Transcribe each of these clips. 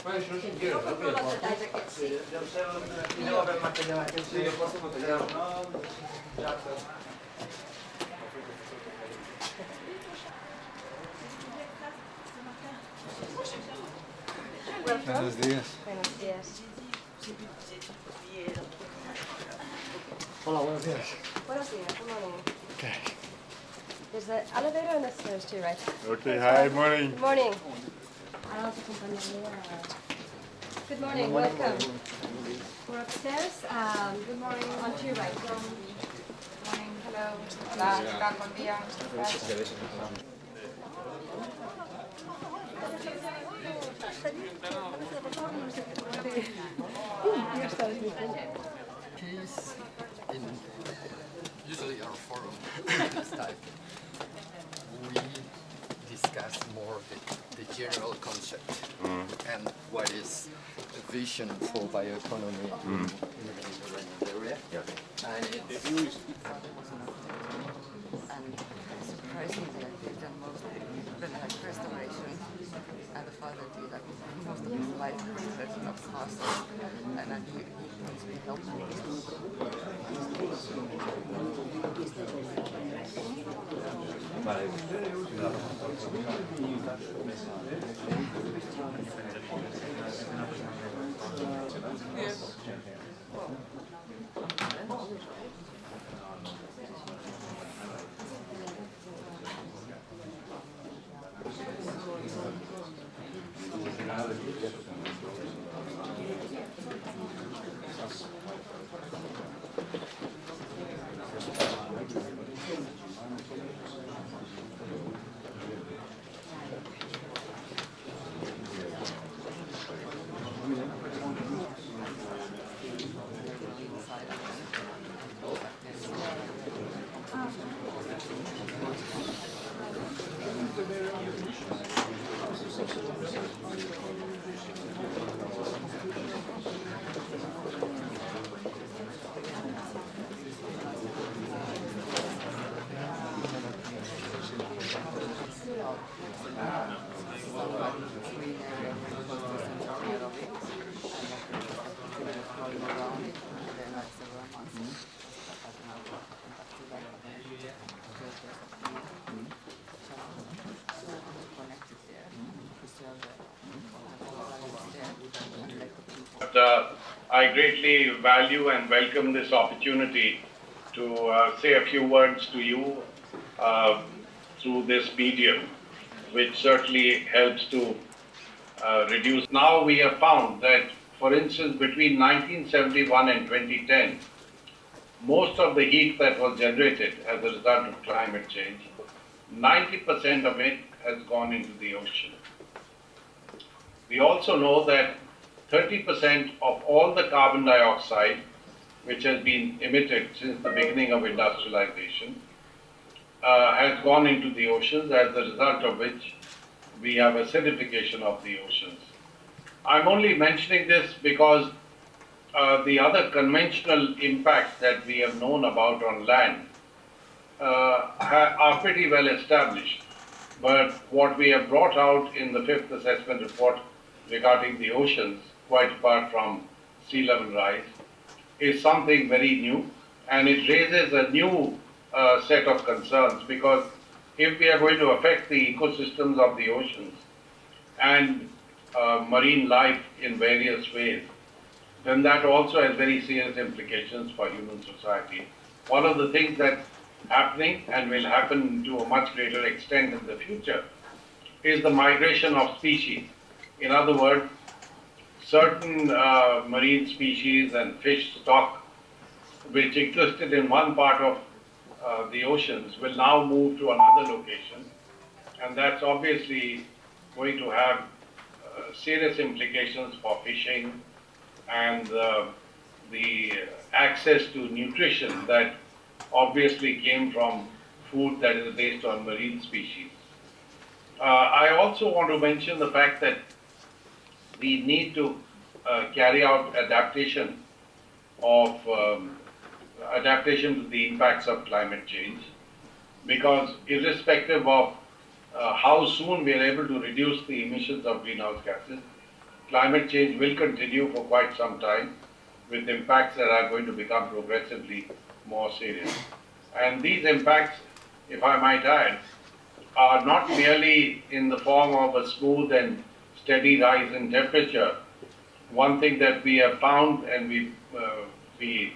Ho controllato dai perché sì. Devo aver materiale. Sì, io posso materiale. No, Buenos días. Buenos días. Hola, buenos días. Buenos días, good morning. Okay. There's an elevator and a stairs too, right? Okay, hi, morning. Good morning. Good morning, welcome. We're upstairs. Good morning. On to your right. Morning, hello. Hola, ¿qué tal? Buen día. Peace in usually our forum this type we discuss more the general concept and what is the vision for bioeconomy in the Iranian area. And it's surprisingly I think that most people like restoration and the father did that most of his life there's no cost and I think he wants to be helpful. I greatly value and welcome this opportunity to say a few words to you through this medium, which certainly helps to reduce. Now we have found that, for instance, between 1971 and 2010, most of the heat that was generated as a result of climate change, 90% of it has gone into the ocean. We also know that 30% of all the carbon dioxide which has been emitted since the beginning of industrialization has gone into the oceans, as a result of which we have acidification of the oceans. I'm only mentioning this because the other conventional impacts that we have known about on land are pretty well established. But what we have brought out in the fifth assessment report regarding the oceans, quite apart from sea level rise, is something very new, and it raises a new set of concerns, because if we are going to affect the ecosystems of the oceans and marine life in various ways, then that also has very serious implications for human society. One of the things that's happening and will happen to a much greater extent in the future is the migration of species. In other words, certain marine species and fish stock which existed in one part of the oceans will now move to another location, and that's obviously going to have serious implications for fishing and the access to nutrition that obviously came from food that is based on marine species. I also want to mention the fact that we need to carry out adaptation to the impacts of climate change, because irrespective of how soon we are able to reduce the emissions of greenhouse gases, climate change will continue for quite some time, with impacts that are going to become progressively more serious. And these impacts, if I might add, are not merely in the form of a smooth and steady rise in temperature. One thing that we have found, and we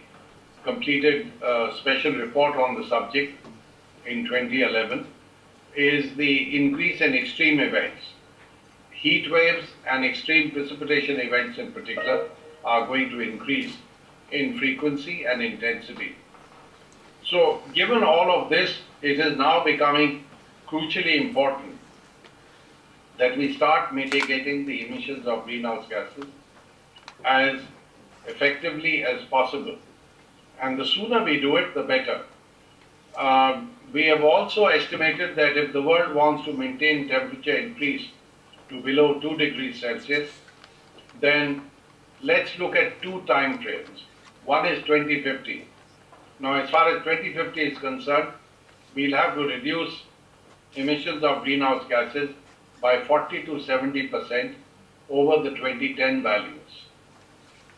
completed a special report on the subject in 2011, is the increase in extreme events. Heat waves and extreme precipitation events in particular are going to increase in frequency and intensity. So, given all of this, it is now becoming crucially important that we start mitigating the emissions of greenhouse gases as effectively as possible. And the sooner we do it, the better. We have also estimated that if the world wants to maintain temperature increase to below 2 degrees Celsius, then let's look at two time frames. One is 2050. Now, as far as 2050 is concerned, we'll have to reduce emissions of greenhouse gases by 40 to 70% over the 2010 values.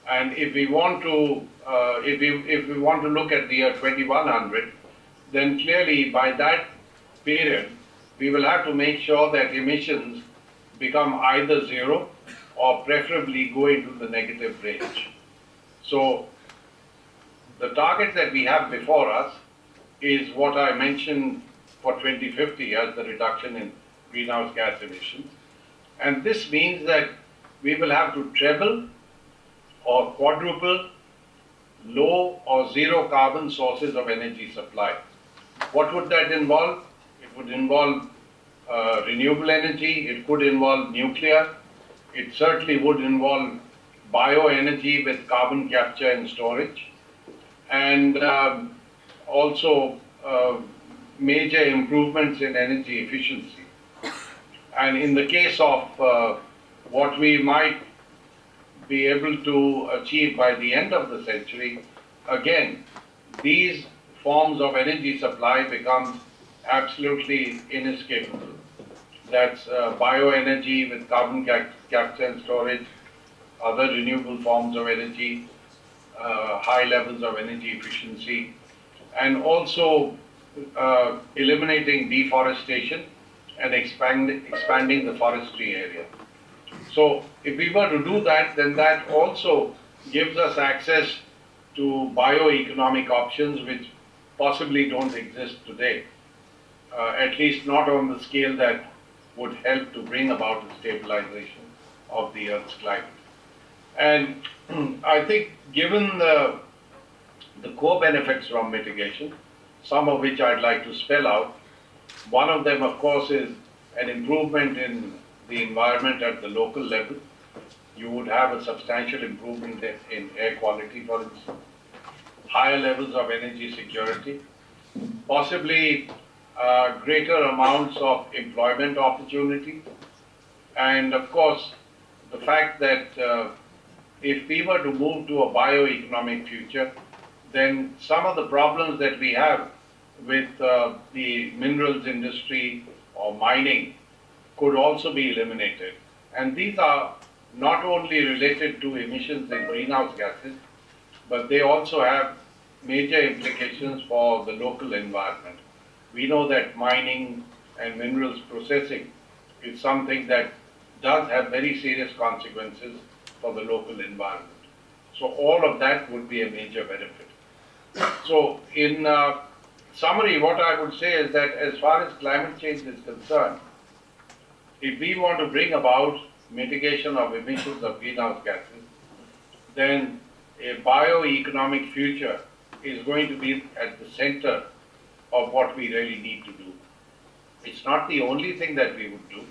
And if we want to, if we want to look at the year 2100, then clearly by that period, we will have to make sure that emissions become either zero or preferably go into the negative range. So the target that we have before us is what I mentioned for 2050 as the reduction in greenhouse gas emissions. And this means that we will have to treble or quadruple low or zero carbon sources of energy supply. What would that involve? It would involve renewable energy, it could involve nuclear, it certainly would involve bioenergy with carbon capture and storage, and also major improvements in energy efficiency. And in the case of what we might be able to achieve by the end of the century, again, these forms of energy supply become absolutely inescapable. That's bioenergy with carbon capture and storage, other renewable forms of energy, high levels of energy efficiency, and also eliminating deforestation and expanding the forestry area. So if we were to do that, then that also gives us access to bioeconomic options which possibly don't exist today, at least not on the scale that would help to bring about a stabilization of the Earth's climate. And I think given the core benefits from mitigation, some of which I'd like to spell out, one of them, of course, is an improvement in the environment at the local level. You would have a substantial improvement in air quality, for instance, higher levels of energy security, possibly greater amounts of employment opportunity, and of course, the fact that if we were to move to a bioeconomic future, then some of the problems that we have with the minerals industry or mining could also be eliminated. And these are not only related to emissions in greenhouse gases, but they also have major implications for the local environment. We know that mining and minerals processing is something that does have very serious consequences for the local environment. So all of that would be a major benefit. So in summary, what I would say is that as far as climate change is concerned, if we want to bring about mitigation of emissions of greenhouse gases, then a bioeconomic future is going to be at the center of what we really need to do. It's not the only thing that we would do,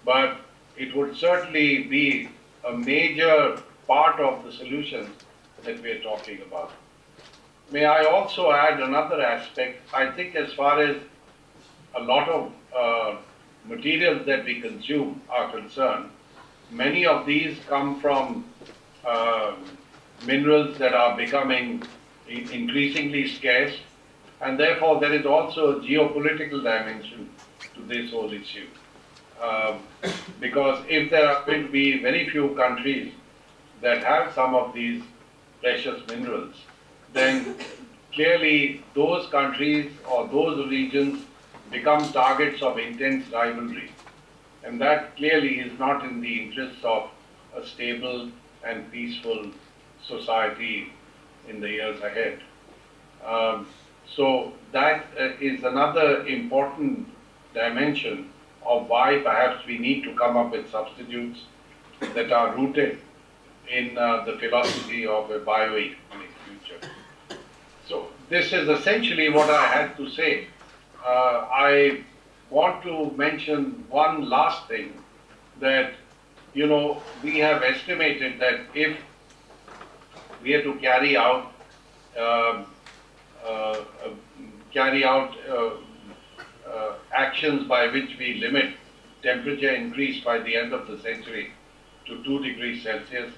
but it would certainly be a major part of the solutions that we are talking about. May I also add another aspect? I think as far as a lot of materials that we consume are concerned, many of these come from minerals that are becoming increasingly scarce, and therefore there is also a geopolitical dimension to this whole issue. Because if there are going to be very few countries that have some of these precious minerals, then clearly those countries or those regions become targets of intense rivalry. And that clearly is not in the interests of a stable and peaceful society in the years ahead. So that is another important dimension of why perhaps we need to come up with substitutes that are rooted in the philosophy of a bioeconomic future. So this is essentially what I had to say. I want to mention one last thing, that, you know, we have estimated that if we are to carry out actions by which we limit temperature increase by the end of the century to 2 degrees Celsius,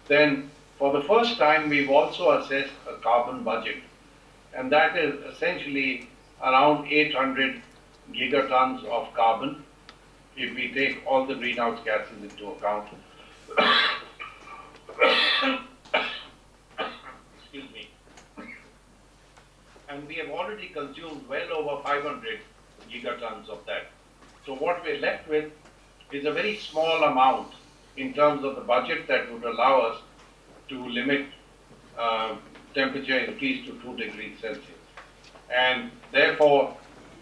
then for the first time we've also assessed a carbon budget, and that is essentially around 800 gigatons of carbon if we take all the greenhouse gases into account. Excuse me. And we have already consumed well over 500 gigatons of that. So what we're left with is a very small amount in terms of the budget that would allow us to limit temperature increase to 2 degrees Celsius. And therefore,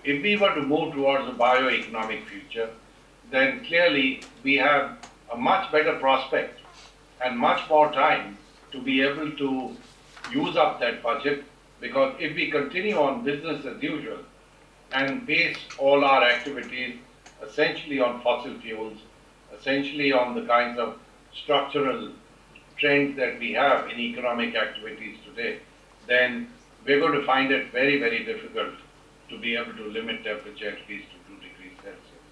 if we were to move towards a bioeconomic future, then clearly we have a much better prospect and much more time to be able to use up that budget, because if we continue on business as usual and base all our activities essentially on fossil fuels, essentially on the kinds of structural trends that we have in economic activities today, then we're going to find it very, very difficult to be able to limit temperature at least to 2 degrees Celsius.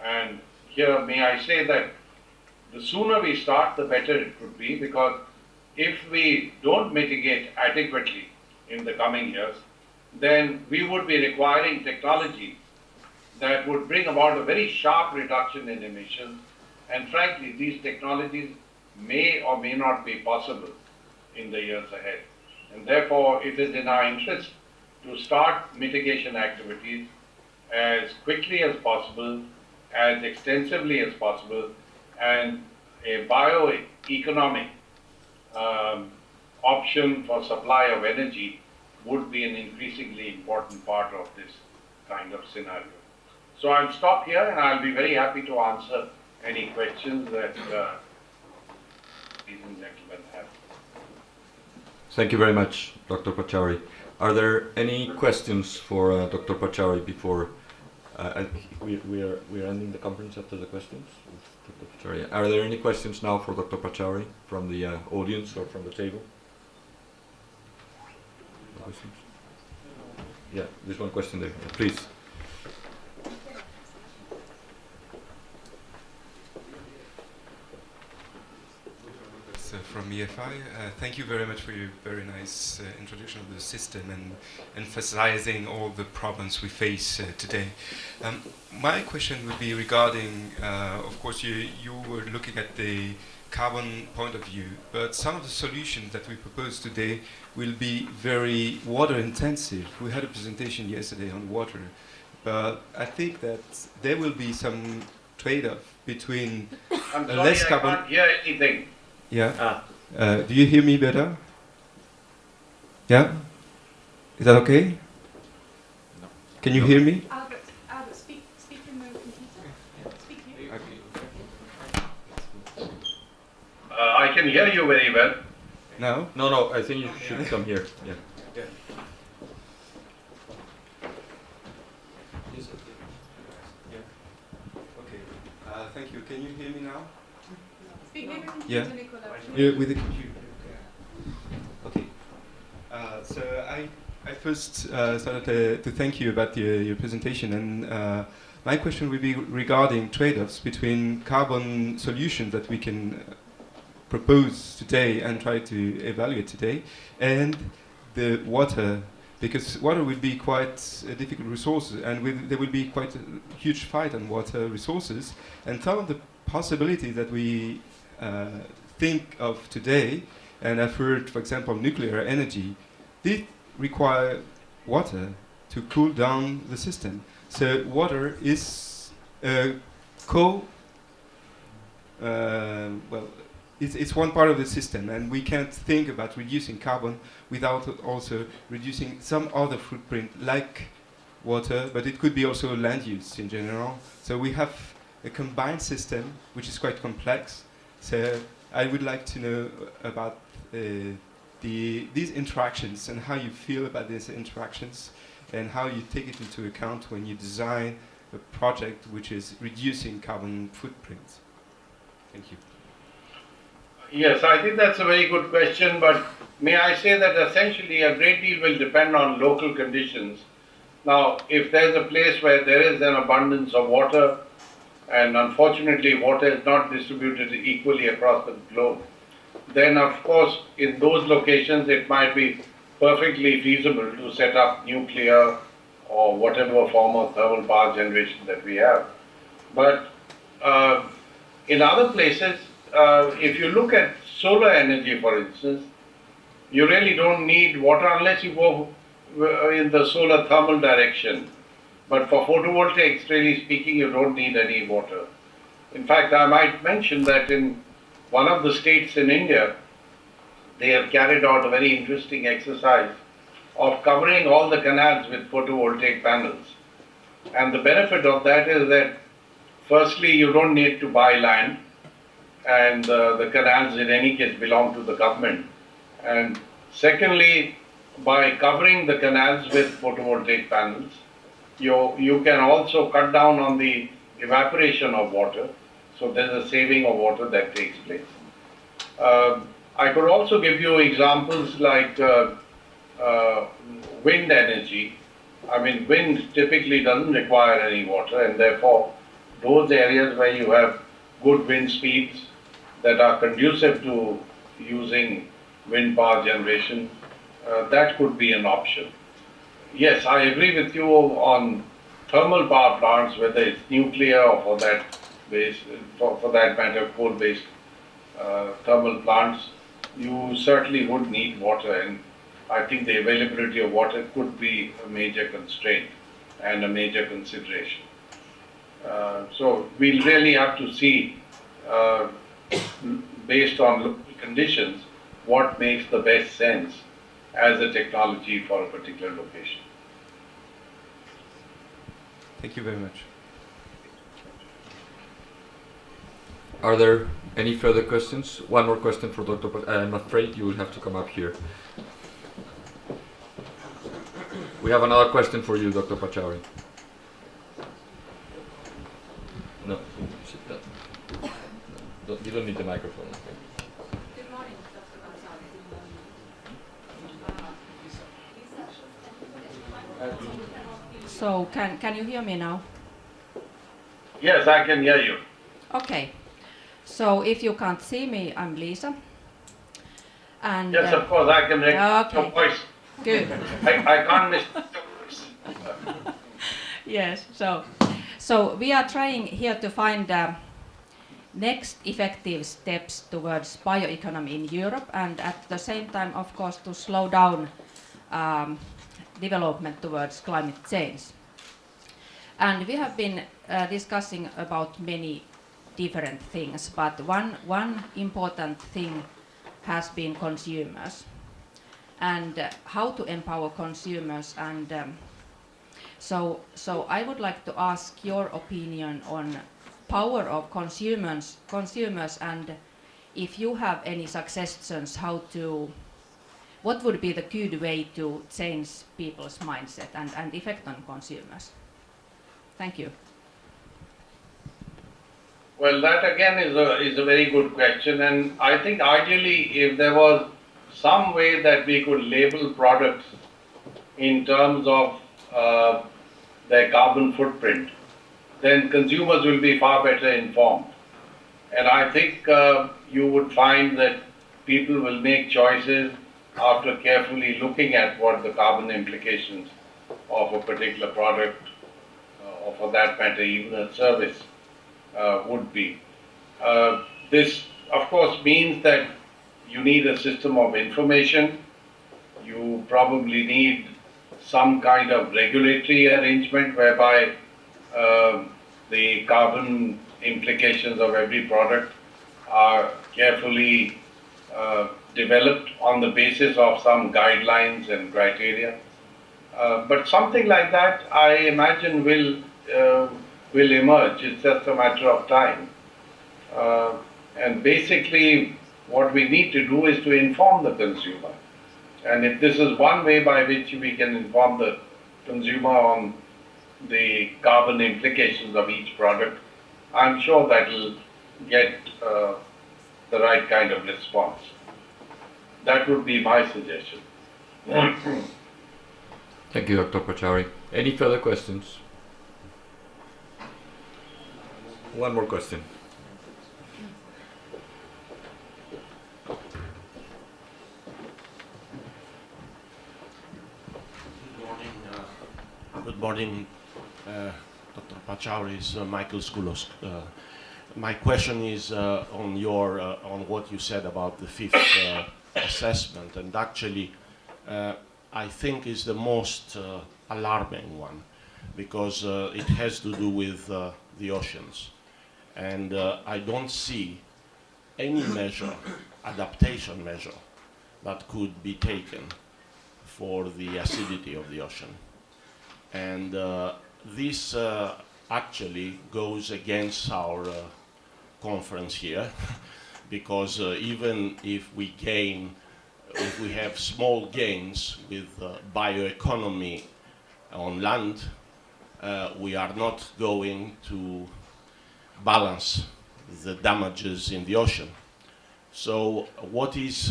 And here, may I say that the sooner we start, the better it would be, because if we don't mitigate adequately in the coming years, then we would be requiring technologies that would bring about a very sharp reduction in emissions. And frankly, these technologies may or may not be possible in the years ahead. And therefore, it is in our interest to start mitigation activities as quickly as possible, as extensively as possible, and a bioeconomic option for supply of energy would be an increasingly important part of this kind of scenario. So I'll stop here, and I'll be very happy to answer any questions that ladies and gentlemen have. Thank you very much, Dr. Pachauri. Are there any questions for Dr. Pachauri before we are ending the conference after the questions with Dr. Pachauri? Are there any questions now for Dr. Pachauri from the audience or from the table? No questions? Yeah, there's one question there. Please. From EFI. Thank you very much for your very nice introduction of the system and emphasizing all the problems we face today. My question would be regarding, of course, you were looking at the carbon point of view, but some of the solutions that we propose today will be very water intensive. We had a presentation yesterday on water, but I think that there will be some trade-off between less carbon. I can't hear anything. Yeah. Do you hear me better? Yeah? Is that okay? No. Can you hear me? Albert, speak in the computer. Speak here. Okay. I can hear you very well. No? No, I think you should come here. Yeah. Yeah. Okay. Thank you. Can you hear me now? Speak in the computer, Yeah. Nicola. With the computer. Okay. So I first started to thank you about your presentation, and my question would be regarding trade-offs between carbon solutions that we can propose today and try to evaluate today, and the water because water will be quite a difficult resource, and there will be quite a huge fight on water resources. And some of the possibilities that we think of today, and I've heard, for example, nuclear energy, they require water to cool down the system. So water is it's one part of the system, and we can't think about reducing carbon without also reducing some other footprint like water, but it could be also land use in general. So we have a combined system which is quite complex. So I would like to know about these interactions and how you feel about these interactions and how you take it into account when you design a project which is reducing carbon footprint. Thank you. Yes, I think that's a very good question, but may I say that essentially a great deal will depend on local conditions. Now, if there's a place where there is an abundance of water, and unfortunately water is not distributed equally across the globe, then of course in those locations it might be perfectly feasible to set up nuclear or whatever form of thermal power generation that we have. But in other places, if you look at solar energy, for instance, you really don't need water unless you go in the solar thermal direction. But for photovoltaics, really speaking, you don't need any water. In fact, I might mention that in one of the states in India, they have carried out a very interesting exercise of covering all the canals with photovoltaic panels. And the benefit of that is that firstly, you don't need to buy land, and the canals in any case belong to the government. And secondly, by covering the canals with photovoltaic panels, you can also cut down on the evaporation of water, so there's a saving of water that takes place. I could also give you examples like wind energy. I mean, wind typically doesn't require any water, and therefore those areas where you have good wind speeds that are conducive to using wind power generation, that could be an option. Yes, I agree with you on thermal power plants, whether it's nuclear or for that matter coal-based thermal plants. You certainly would need water, and I think the availability of water could be a major constraint and a major consideration. So we'll really have to see, based on local conditions, what makes the best sense as a technology for a particular location. Thank you very much. Are there any further questions? One more question for Dr. I'm afraid you will have to come up here. We have another question for you, Dr. Pachauri. No, sit down. You don't need the microphone. Okay. Good morning, Dr. Gonzalez. So, can you hear me now? Yes, I can hear you. Okay. So, if you can't see me, I'm Lisa. And Yes, of course, I can recognize your voice. Good. I can't miss your voice. Yes. So we are trying here to find next effective steps towards bioeconomy in Europe, and at the same time, of course, to slow down development towards climate change. And we have been discussing about many different things, but one important thing has been consumers and how to empower consumers. And so I would like to ask your opinion on power of consumers, and if you have any suggestions what would be the good way to change people's mindset and effect on consumers. Thank you. Well, that again is a very good question, and I think ideally if there was some way that we could label products in terms of their carbon footprint, then consumers will be far better informed. And I think you would find that people will make choices after carefully looking at what the carbon implications of a particular product, or for that matter, even a service, would be. This, of course, means that you need a system of information. You probably need some kind of regulatory arrangement whereby the carbon implications of every product are carefully developed on the basis of some guidelines and criteria. But something like that, I imagine, will emerge. It's just a matter of time. And basically, what we need to do is to inform the consumer. And if this is one way by which we can inform the consumer on the carbon implications of each product, I'm sure that will get the right kind of response. That would be my suggestion. Thank you, Dr. Pachauri. Any further questions? One more question. Good morning, Dr. Pachauri. It's Michael Skoulos. My question is on what you said about the fifth assessment, and actually, I think is the most alarming one, because it has to do with the oceans, and I don't see any measure, adaptation measure, that could be taken for the acidity of the ocean. And this actually goes against our conference here, because even if we have small gains with bioeconomy on land, we are not going to balance the damages in the ocean. So what is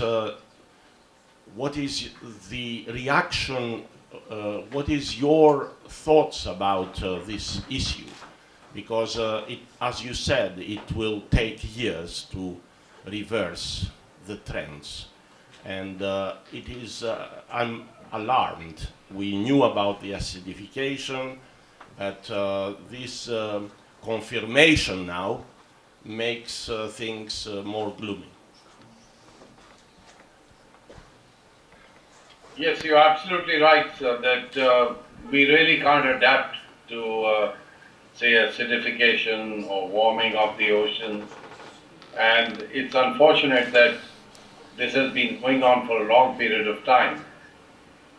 the reaction? What is your thoughts about this issue? Because as you said, it will take years to reverse the trends. And I'm alarmed. We knew about the acidification, but this confirmation now makes things more gloomy. Yes, you're absolutely right, sir, that we really can't adapt to, say, acidification or warming of the oceans. And it's unfortunate that this has been going on for a long period of time.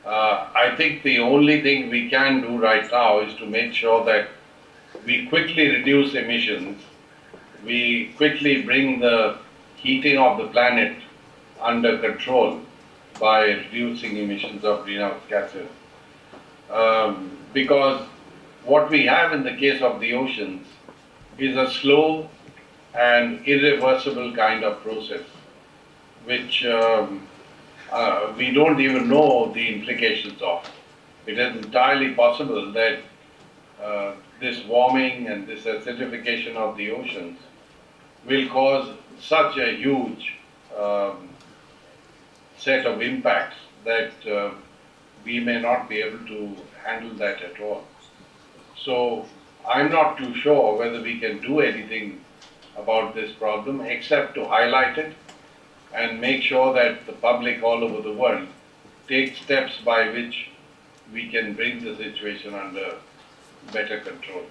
I think the only thing we can do right now is to make sure that we quickly reduce emissions, we quickly bring the heating of the planet under control by reducing emissions of greenhouse gases. Because what we have in the case of the oceans is a slow and irreversible kind of process, which we don't even know the implications of. It is entirely possible that this warming and this acidification of the oceans will cause such a huge set of impacts that we may not be able to handle that at all. So I'm not too sure whether we can do anything about this problem except to highlight it and make sure that the public all over the world take steps by which we can bring the situation under better control.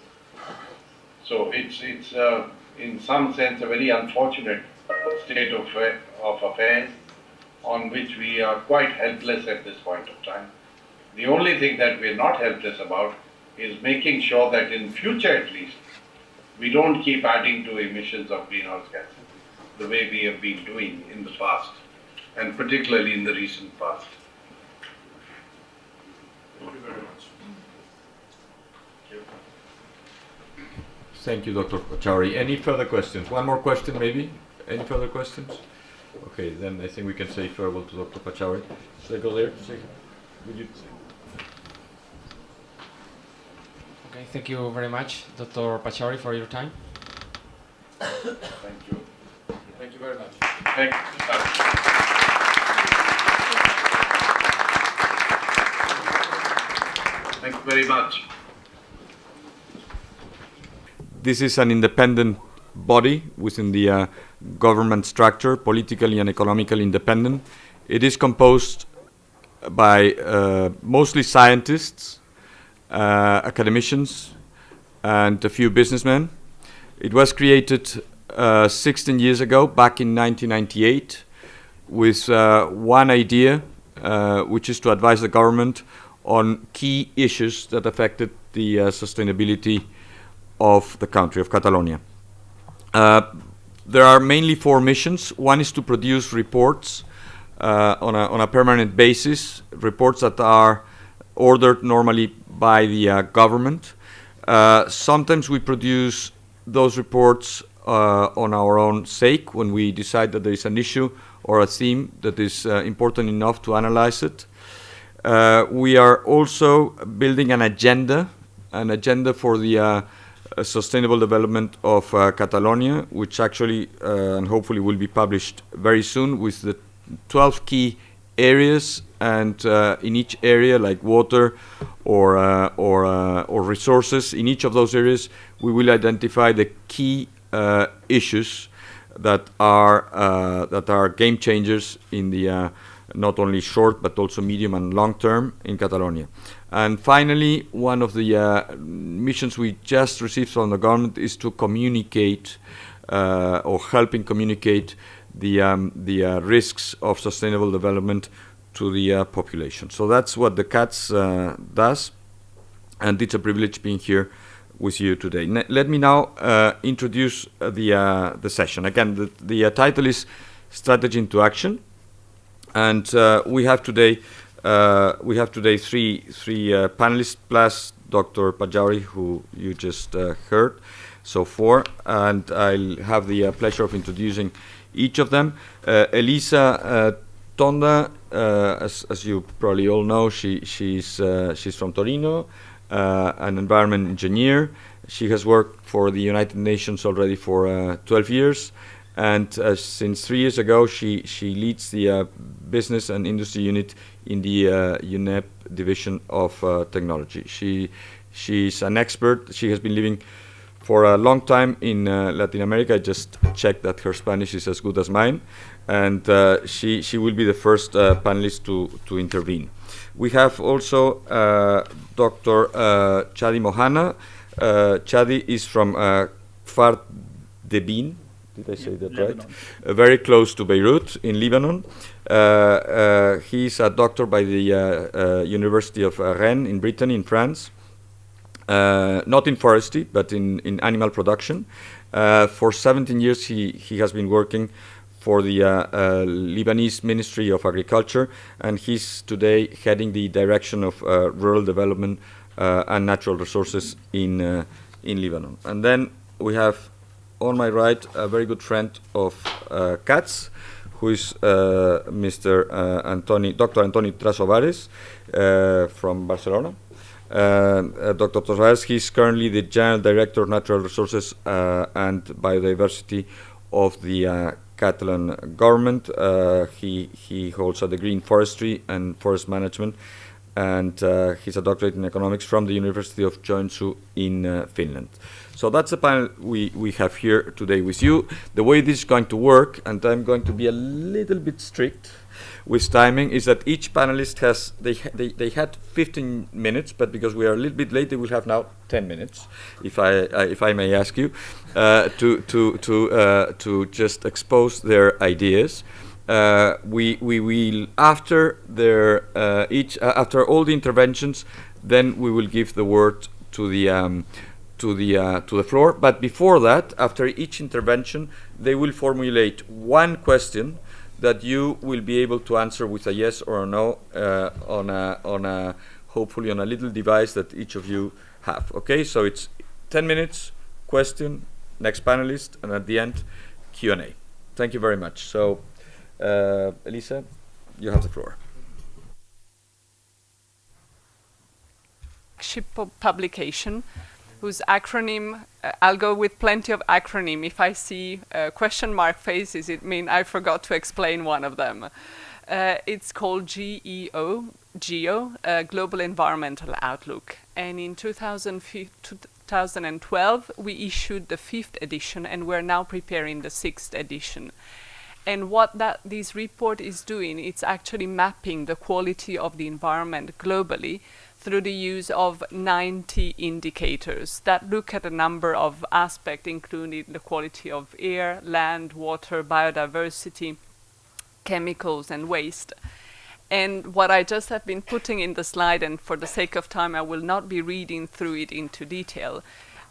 So it's in some sense a very unfortunate state of affairs on which we are quite helpless at this point of time. The only thing that we're not helpless about is making sure that in future at least, we don't keep adding to emissions of greenhouse gases the way we have been doing in the past, and particularly in the recent past. Thank you very much. Thank you, Dr. Pachauri. Any further questions? One more question, maybe? Any further questions? Okay, then I think we can say farewell to Dr. Pachauri. Should I go there? Would you? Okay, thank you very much, Dr. Pachauri, for your time. Thank you. Thank you very much. Thank you. Thank you very much. This is an independent body within the government structure, politically and economically independent. It is composed by mostly scientists, academicians, and a few businessmen. It was created 16 years ago, back in 1998, with one idea, which is to advise the government on key issues that affected the sustainability of the country, of Catalonia. There are mainly four missions. One is to produce reports on a permanent basis, reports that are ordered normally by the government. Sometimes we produce those reports on our own sake when we decide that there is an issue or a theme that is important enough to analyze it. We are also building an agenda for the sustainable development of Catalonia, which actually and hopefully will be published very soon, with the 12 key areas, and in each area, like water or resources, in each of those areas we will identify the key issues that are game changers in the not only short but also medium and long term in Catalonia. And finally, one of the missions we just received from the government is to communicate or helping communicate the risks of sustainable development to the population. So that's what the CATS does, and it's a privilege being here with you today. Let me now introduce the session. Again, the title is Strategy into Action, and we have today three panelists plus Dr. Pachauri, who you just heard, so four, and I'll have the pleasure of introducing each of them. Elisa Tonda, as you probably all know, she's from Torino, an environment engineer. She has worked for the United Nations already for 12 years, and since 3 years ago she leads the business and industry unit in the UNEP division of technology. She's an expert. She has been living for a long time in Latin America. I just checked that her Spanish is as good as mine, and she will be the first panelist to intervene. We have also Dr. Chadi Mohana. Chadi is from Kfar Debin, did I say that Lebanon. Right? Very close to Beirut in Lebanon. He's a doctor by the University of Rennes in Brittany, in France. Not in forestry, but in animal production. For 17 years he has been working for the Lebanese Ministry of Agriculture, and he's today heading the direction of rural development and natural resources in Lebanon. And then we have on my right a very good friend of CATS, who is Mr. Dr. Antoni Trasovares from Barcelona. Dr. Trasovares, he's currently the General Director of Natural Resources and Biodiversity of the Catalan government. He holds a degree in forestry and forest management, and he's a doctorate in economics from the University of Joensuu in Finland. So that's the panel we have here today with you. The way this is going to work, and I'm going to be a little bit strict with timing, is that each panelist has, they had 15 minutes, but because we are a little bit late, they will have now 10 minutes, if I may ask you, to just expose their ideas. We will, after their after all the interventions, then we will give the word to the floor. But before that, after each intervention, they will formulate one question that you will be able to answer with a yes or a no on a hopefully on a little device that each of you have. Okay, so it's 10 minutes, question, next panelist, and at the end, Q&A. Thank you very much. So, Elisa, you have the floor. Publication, whose acronym, I'll go with plenty of acronym. If I see question mark faces, it means I forgot to explain one of them. It's called GEO, GEO, Global Environmental Outlook. And in 2012, we issued the 5th edition, and we're now preparing the 6th edition. And what this report is doing, it's actually mapping the quality of the environment globally through the use of 90 indicators that look at a number of aspects, including the quality of air, land, water, biodiversity, chemicals, and waste. And what I just have been putting in the slide, and for the sake of time I will not be reading through it into detail,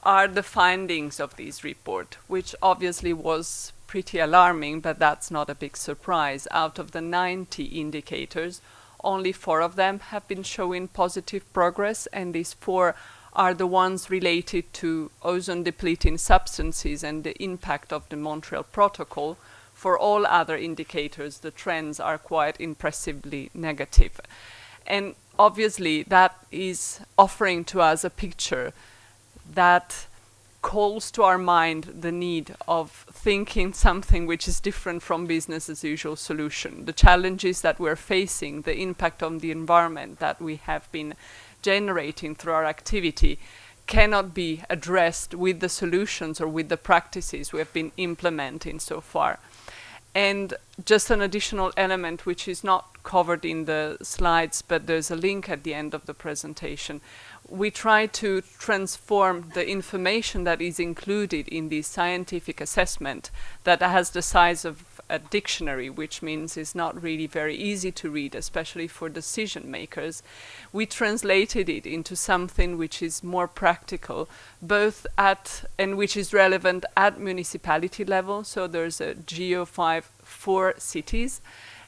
are the findings of this report, which obviously was pretty alarming, but that's not a big surprise. Out of the 90 indicators, only 4 of them have been showing positive progress, and these 4 are the ones related to ozone-depleting substances and the impact of the Montreal Protocol. For all other indicators, the trends are quite impressively negative. And obviously, that is offering to us a picture that calls to our mind the need of thinking something which is different from business as usual solution. The challenges that we're facing, the impact on the environment that we have been generating through our activity cannot be addressed with the solutions or with the practices we have been implementing so far. And just an additional element which is not covered in the slides, but there's a link at the end of the presentation. We try to transform the information that is included in the scientific assessment that has the size of a dictionary, which means it's not really very easy to read, especially for decision makers. We translated it into something which is more practical, both at, and which is relevant at municipality level. So there's a GEO5 for cities,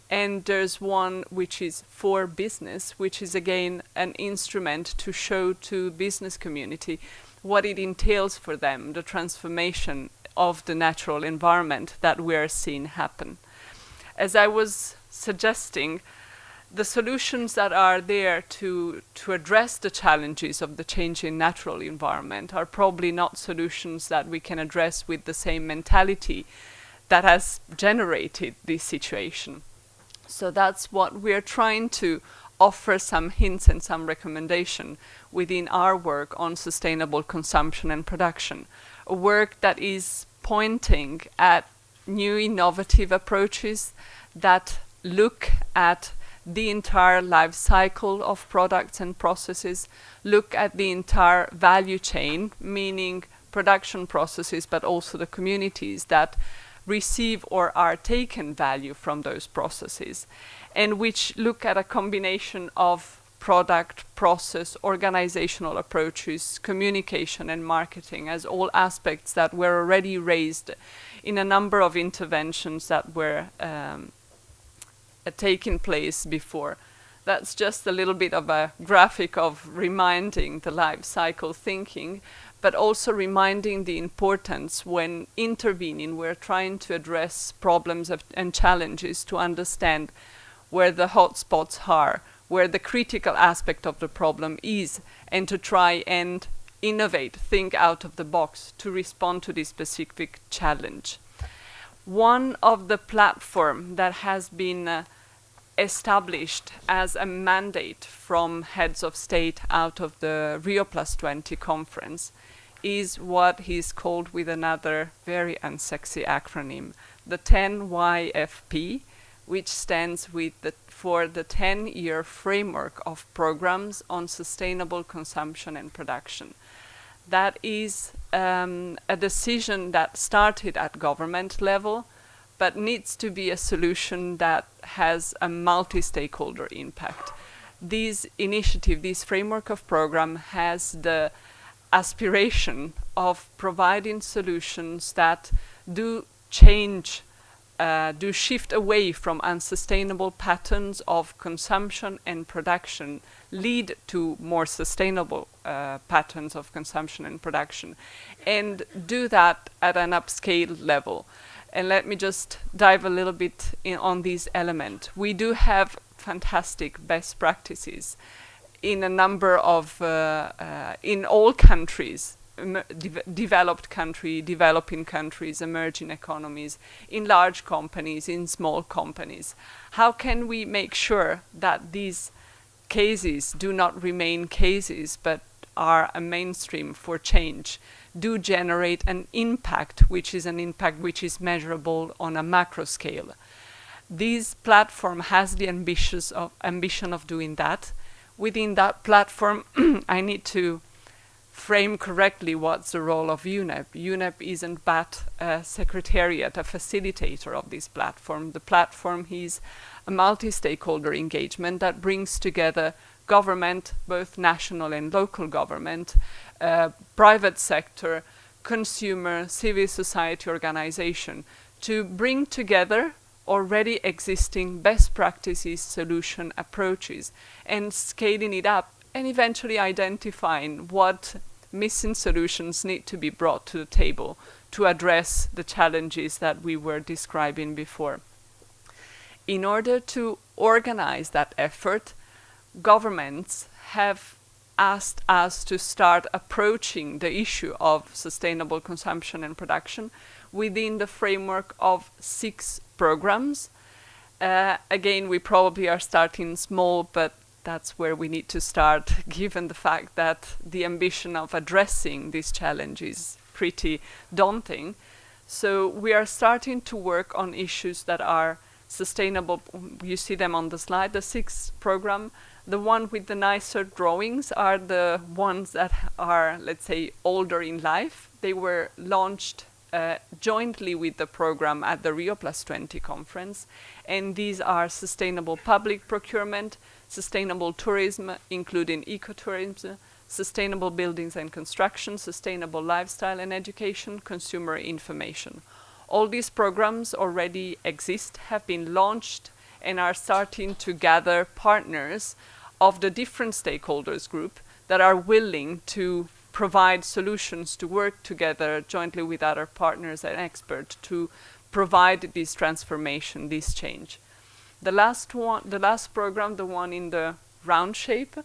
and there's one which is for business, which is again an instrument to show to business community what it entails for them, the transformation of the natural environment that we are seeing happen. As I was suggesting, the solutions that are there to address the challenges of the changing natural environment are probably not solutions that we can address with the same mentality that has generated this situation. So that's what we're trying to offer, some hints and some recommendation within our work on sustainable consumption and production. A work that is pointing at new innovative approaches that look at the entire life cycle of products and processes, look at the entire value chain, meaning production processes, but also the communities that receive or are taken value from those processes, and which look at a combination of product, process, organizational approaches, communication and marketing as all aspects that were already raised in a number of interventions that were taking place before. That's just a little bit of a graphic of reminding the life cycle thinking, but also reminding the importance when intervening, we're trying to address problems and challenges to understand where the hotspots are, where the critical aspect of the problem is, and to try and innovate, think out of the box to respond to this specific challenge. One of the platforms that has been established as a mandate from heads of state out of the Rio+20 conference is what is called with another very unsexy acronym, the 10YFP, which stands for the 10-year framework of programs on sustainable consumption and production. That is a decision that started at government level, but needs to be a solution that has a multi-stakeholder impact. This initiative, this framework of program has the aspiration of providing solutions that do change, do shift away from unsustainable patterns of consumption and production, lead to more sustainable patterns of consumption and production, and do that at an upscale level. And let me just dive a little bit on this element. We do have fantastic best practices in a number of, in all countries, developed countries, developing countries, emerging economies, in large companies, in small companies. How can we make sure that these cases do not remain cases but are a mainstream for change, do generate an impact which is measurable on a macro scale. This platform has the ambition of doing that. Within that platform, I need to frame correctly what's the role of UNEP. UNEP isn't but a secretariat, a facilitator of this platform. The platform is a multi-stakeholder engagement that brings together government, both national and local government, private sector, consumer, civil society organization, to bring together already existing best practices, solution approaches, and scaling it up, and eventually identifying what missing solutions need to be brought to the table to address the challenges that we were describing before. In order to organize that effort, governments have asked us to start approaching the issue of sustainable consumption and production within the framework of 6 programs. Again, we probably are starting small, but that's where we need to start, given the fact that the ambition of addressing this challenge is pretty daunting. So we are starting to work on issues that are sustainable. You see them on the slide, the 6th program. The one with the nicer drawings are the ones that are, let's say, older in life. They were launched jointly with the program at the Rio+20 conference, and these are sustainable public procurement, sustainable tourism, including ecotourism, sustainable buildings and construction, sustainable lifestyle and education, consumer information. All these programs already exist, have been launched, and are starting to gather partners of the different stakeholders group that are willing to provide solutions, to work together jointly with other partners and experts to provide this transformation, this change. The last program, the one in the round shape,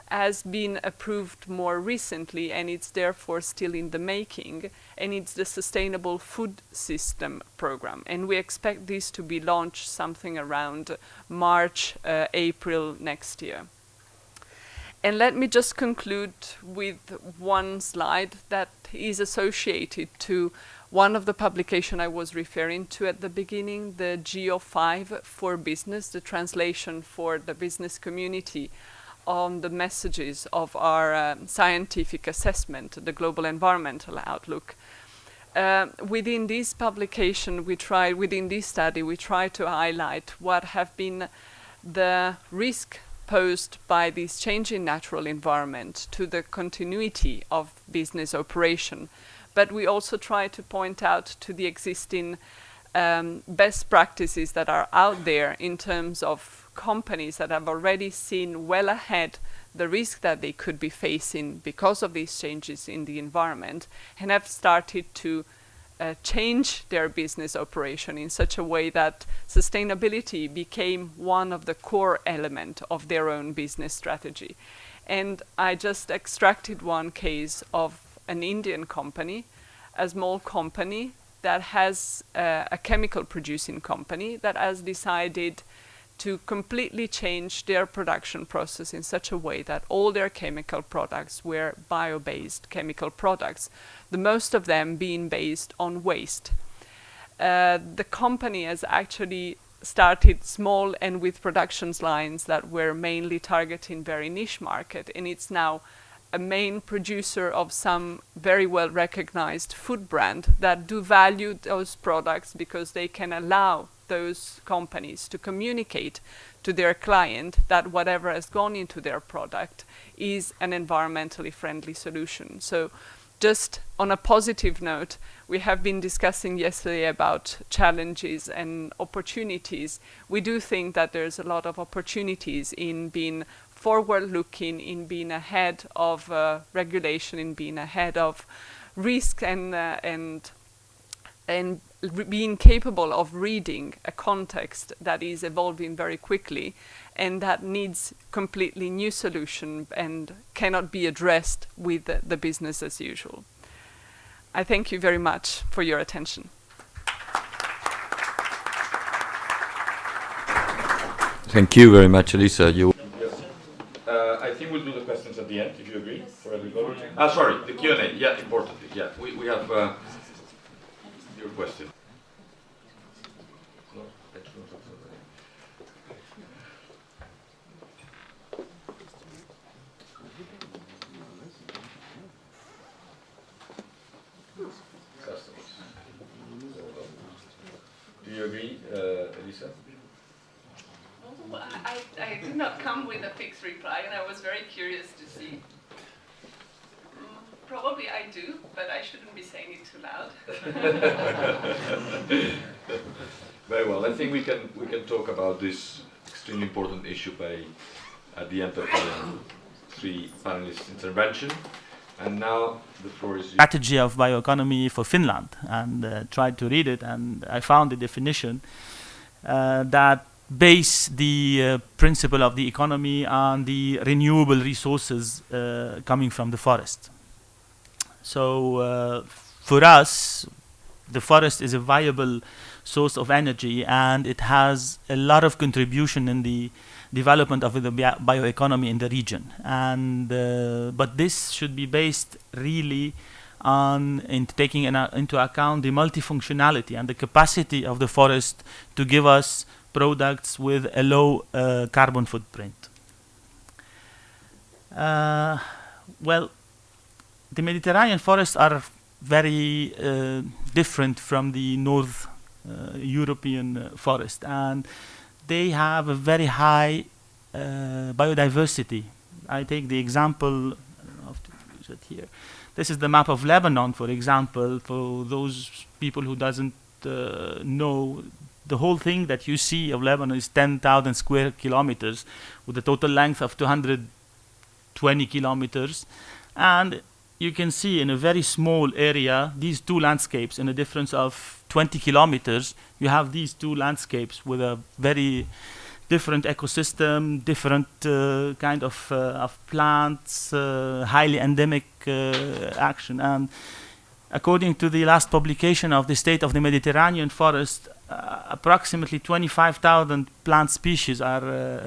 has been approved more recently, and it's therefore still in the making, and it's the Sustainable Food System program. And we expect this to be launched something around March, April next year. And let me just conclude with one slide that is associated to one of the publications I was referring to at the beginning, the GEO5 for business, the translation for the business community on the messages of our scientific assessment, the global environmental outlook. Within this publication, within this study, we try to highlight what have been the risk posed by this change in natural environment to the continuity of business operation. But we also try to point out to the existing best practices that are out there in terms of companies that have already seen well ahead the risk that they could be facing because of these changes in the environment, and have started to change their business operation in such a way that sustainability became one of the core elements of their own business strategy. And I just extracted one case of an Indian company, a small company that has a chemical producing company that has decided to completely change their production process in such a way that all their chemical products were bio-based chemical products, the most of them being based on waste. The company has actually started small and with production lines that were mainly targeting very niche market, and it's now a main producer of some very well recognized food brand that do value those products because they can allow those companies to communicate to their client that whatever has gone into their product is an environmentally friendly solution. So just on a positive note, we have been discussing yesterday about challenges and opportunities. We do think that there's a lot of opportunities in being forward-looking, in being ahead of regulation, in being ahead of risk, and being capable of reading a context that is evolving very quickly and that needs completely new solution and cannot be addressed with the business as usual. I thank you very much for your attention. Thank you very much, Elisa. I think we'll do the questions at the end, if you agree, for everybody. Sorry, the Q&A. Yeah, importantly. Yeah, we have your question. No, do you agree, Elisa? Well, I did not come with a fixed reply, and I was very curious to see. Probably I do, but I shouldn't be saying it too loud. Very well. I think we can talk about this extremely important issue at the end of the three panelists' intervention. And now the floor is yours. Strategy of bioeconomy for Finland, and tried to read it, and I found the definition that base the principle of the economy on the renewable resources coming from the forest. So for us, the forest is a viable source of energy, and it has a lot of contribution in the development of the bioeconomy in the region. And but this should be based really on taking into account the multifunctionality and the capacity of the forest to give us products with a low carbon footprint. Well, the Mediterranean forests are very different from the North European forest, and they have a very high biodiversity. I take the example, I have to use it here. This is the map of Lebanon, for example, for those people who doesn't know. The whole thing that you see of Lebanon is 10,000 square kilometers with a total length of 220 kilometers. And you can see in a very small area, these two landscapes in a difference of 20 kilometers, you have these two landscapes with a very different ecosystem, different kind of plants, highly endemic action. And according to the last publication of the State of the Mediterranean Forest, approximately 25,000 plant species are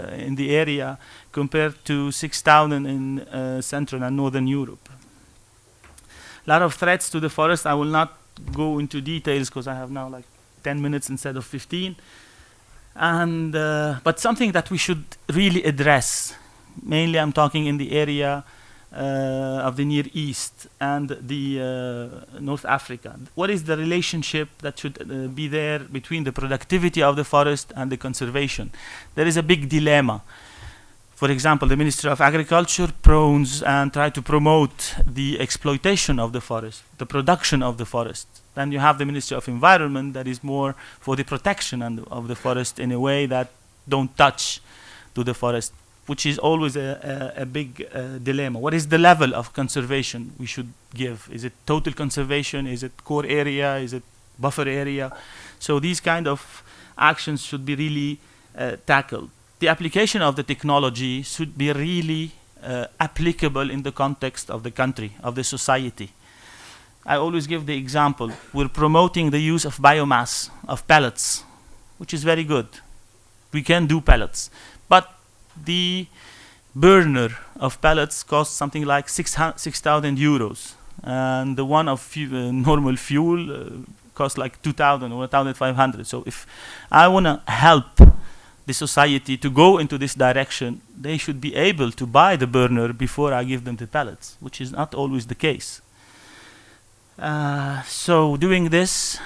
in the area compared to 6,000 in Central and Northern Europe. A lot of threats to the forest. I will not go into details because I have now like 10 minutes instead of 15. And but something that we should really address, mainly I'm talking in the area of the Near East and the North Africa. What is the relationship that should be there between the productivity of the forest and the conservation? There is a big dilemma. For example, the Ministry of Agriculture prones and try to promote the exploitation of the forest, the production of the forest. Then you have the Ministry of Environment that is more for the protection of the forest in a way that don't touch to the forest, which is always a big dilemma. What is the level of conservation we should give? Is it total conservation? Is it core area? Is it buffer area? So these kind of actions should be really tackled. The application of the technology should be really applicable in the context of the country, of the society. I always give the example. We're promoting the use of biomass, of pellets, which is very good. We can do pellets. But the burner of pellets costs something like 6,000 euros. And the one of normal fuel costs like 2,000 or 1,500. So if I want to help the society to go into this direction, they should be able to buy the burner before I give them the pellets, which is not always the case. So doing this,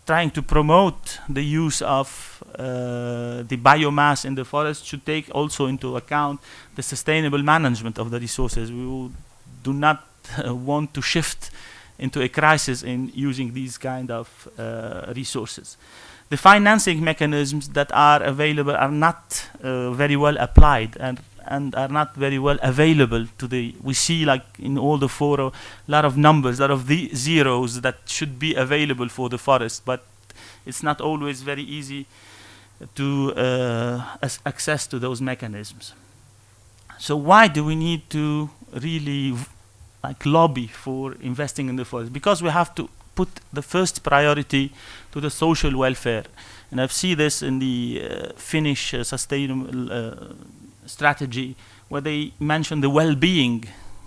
trying to promote the use of the biomass in the forest should take also into account the sustainable management of the resources. We do not want to shift into a crisis in using these kind of resources. The financing mechanisms that are available are not very well applied and are not very well available to the. We see like in all the fora, a lot of numbers, a lot of the zeros that should be available for the forest, but it's not always very easy to access to those mechanisms. So why do we need to really like lobby for investing in the forest? Because we have to put the first priority to the social welfare. And I've seen this in the Finnish sustainable strategy, where they mention the well-being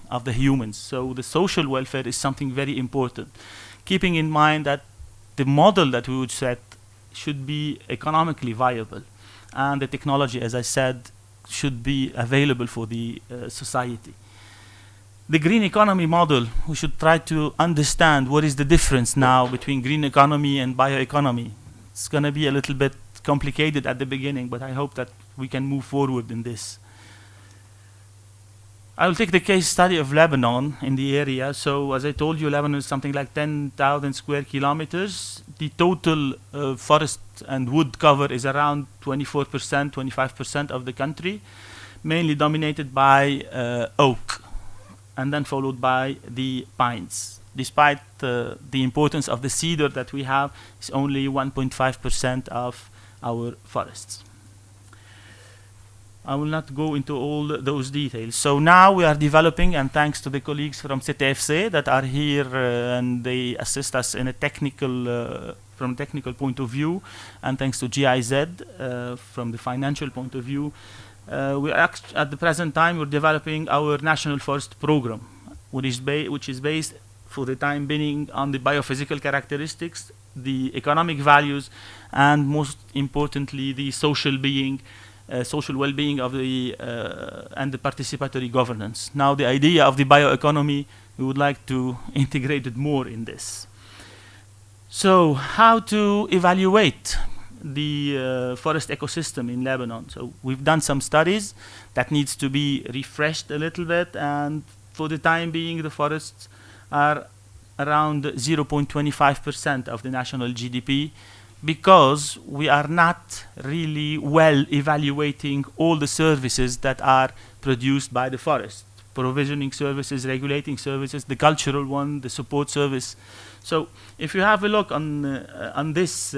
of the humans. So the social welfare is something very important, keeping in mind that the model that we would set should be economically viable, and the technology, as I said, should be available for the society. The green economy model, we should try to understand what is the difference now between green economy and bioeconomy. It's going to be a little bit complicated at the beginning, but I hope that we can move forward in this. I will take the case study of Lebanon in the area. So as I told you, Lebanon is something like 10,000 square kilometers. The total forest and wood cover is around 24%, 25% of the country, mainly dominated by oak, and then followed by the pines. Despite the importance of the cedar that we have, it's only 1.5% of our forests. I will not go into all those details. So now we are developing, and thanks to the colleagues from CTFC that are here and they assist us in a technical, from a technical point of view, and thanks to GIZ from the financial point of view, at the present time we're developing our national forest program, which is based for the time being on the biophysical characteristics, the economic values, and most importantly the social well-being of the and the participatory governance. Now the idea of the bioeconomy, we would like to integrate it more in this. So how to evaluate the forest ecosystem in Lebanon? So we've done some studies that needs to be refreshed a little bit, and for the time being the forests are around 0.25% of the national GDP, because we are not really well evaluating all the services that are produced by the forest. Provisioning services, regulating services, the cultural one, the support service. So if you have a look on this,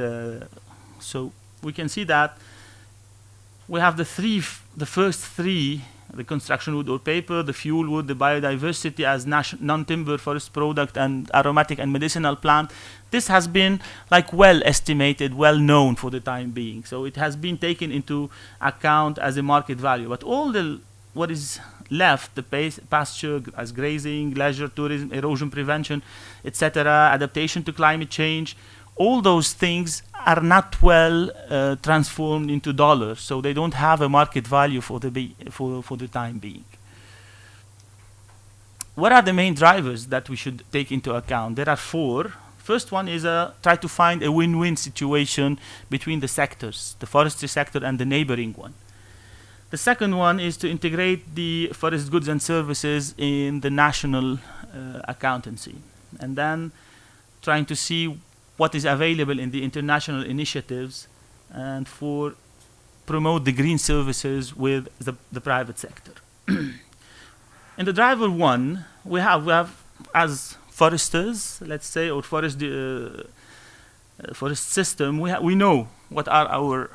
so we can see that we have the first three, the construction wood or paper, the fuel wood, the biodiversity as non-timber forest product, and aromatic and medicinal plant. This has been like well estimated, well known for the time being. So it has been taken into account as a market value. But all what is left, the pasture as grazing, leisure tourism, erosion prevention, etc., adaptation to climate change, all those things are not well transformed into dollars, so they don't have a market value for the time being. What are the main drivers that we should take into account? There are four. First one is try to find a win-win situation between the sectors, the forestry sector and the neighboring one. The second one is to integrate the forest goods and services in the national accountancy, and then trying to see what is available in the international initiatives, and for promote the green services with the private sector. In the driver one, we have as foresters, let's say, or forest system, we know what are our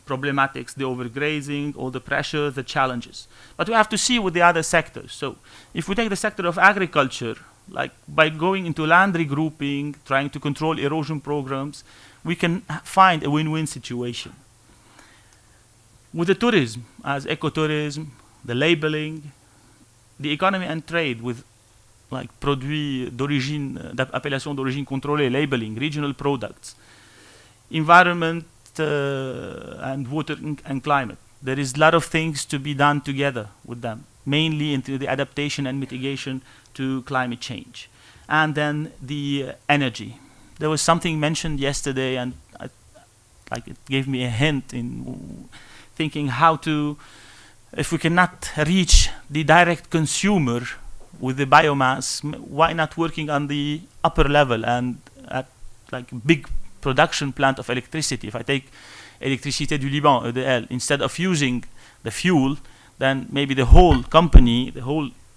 problematics, the overgrazing, all the pressure, the challenges. But we have to see with the other sectors. So if we take the sector of agriculture, like by going into land regrouping, trying to control erosion programs, we can find a win-win situation. With the tourism, as ecotourism, the labeling, the economy and trade with like produits d'origine, d'appellation d'origine contrôlée, labeling, regional products, environment and water and climate. There is a lot of things to be done together with them, mainly into the adaptation and mitigation to climate change. And then the energy. There was something mentioned yesterday, and like it gave me a hint in thinking how to, if we cannot reach the direct consumer with the biomass, why not working on the upper level and at like big production plant of electricity? If I take Électricité du Liban, EDL, instead of using the fuel, then maybe the whole company,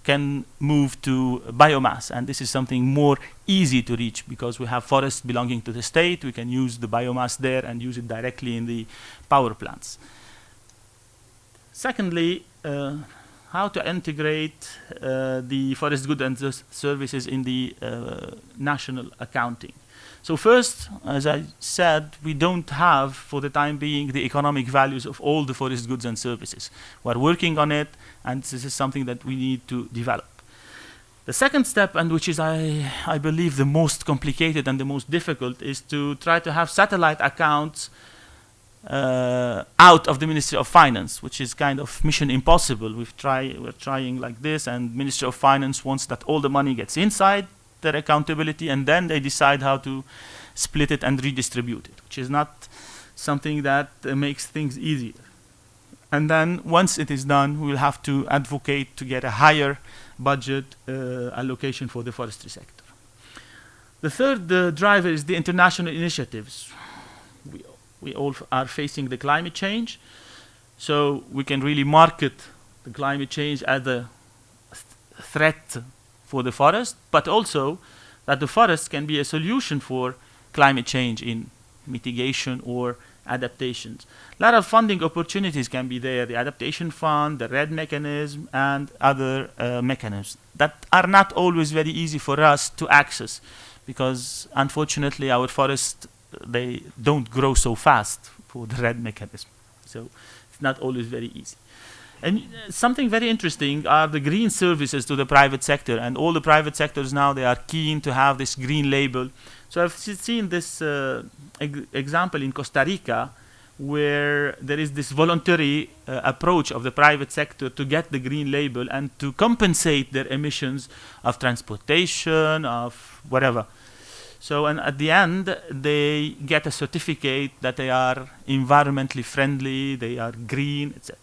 can move to biomass, and this is something more easy to reach because we have forests belonging to the state. We can use the biomass there and use it directly in the power plants. Secondly, how to integrate the forest goods and services in the national accounting. So first, as I said, we don't have, for the time being, the economic values of all the forest goods and services. We're working on it, and this is something that we need to develop. The second step, and which is, I believe, the most complicated and the most difficult, is to try to have satellite accounts out of the Ministry of Finance, which is kind of mission impossible. We're trying like this, and Ministry of Finance wants that all the money gets inside their accountability, and then they decide how to split it and redistribute it, which is not something that makes things easier. And then once it is done, we will have to advocate to get a higher budget allocation for the forestry sector. The third driver is the international initiatives. We all are facing the climate change, so we can really market the climate change as a threat for the forest, but also that the forest can be a solution for climate change in mitigation or adaptations. A lot of funding opportunities can be there, the adaptation fund, the RED mechanism, and other mechanisms that are not always very easy for us to access, because unfortunately our forests, they don't grow so fast for the RED mechanism. So it's not always very easy. And something very interesting are the green services to the private sector, and all the private sectors now, they are keen to have this green label. So I've seen this example in Costa Rica, where there is this voluntary approach of the private sector to get the green label and to compensate their emissions of transportation, of whatever. So, and at the end, they get a certificate that they are environmentally friendly, they are green, etc.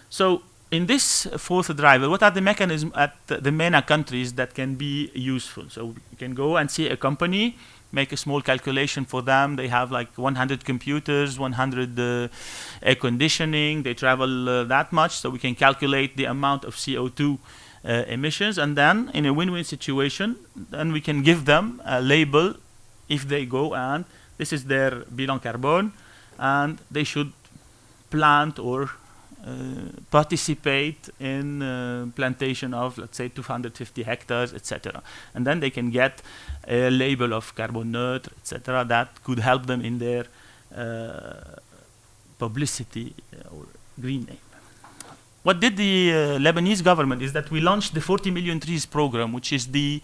So in this fourth driver, what are the mechanisms at the MENA countries that can be useful? So you can go and see a company, make a small calculation for them. They have like 100 computers, 100 air conditioning. They travel that much, so we can calculate the amount of CO2 emissions. And then in a win-win situation, then we can give them a label if they go and this is their bilan carbone, and they should plant or participate in plantation of, let's say, 250 hectares, etc. And then they can get a label of carbon neutre, etc. that could help them in their publicity or green name. What did the Lebanese government is that we launched the 40 million trees program, which is the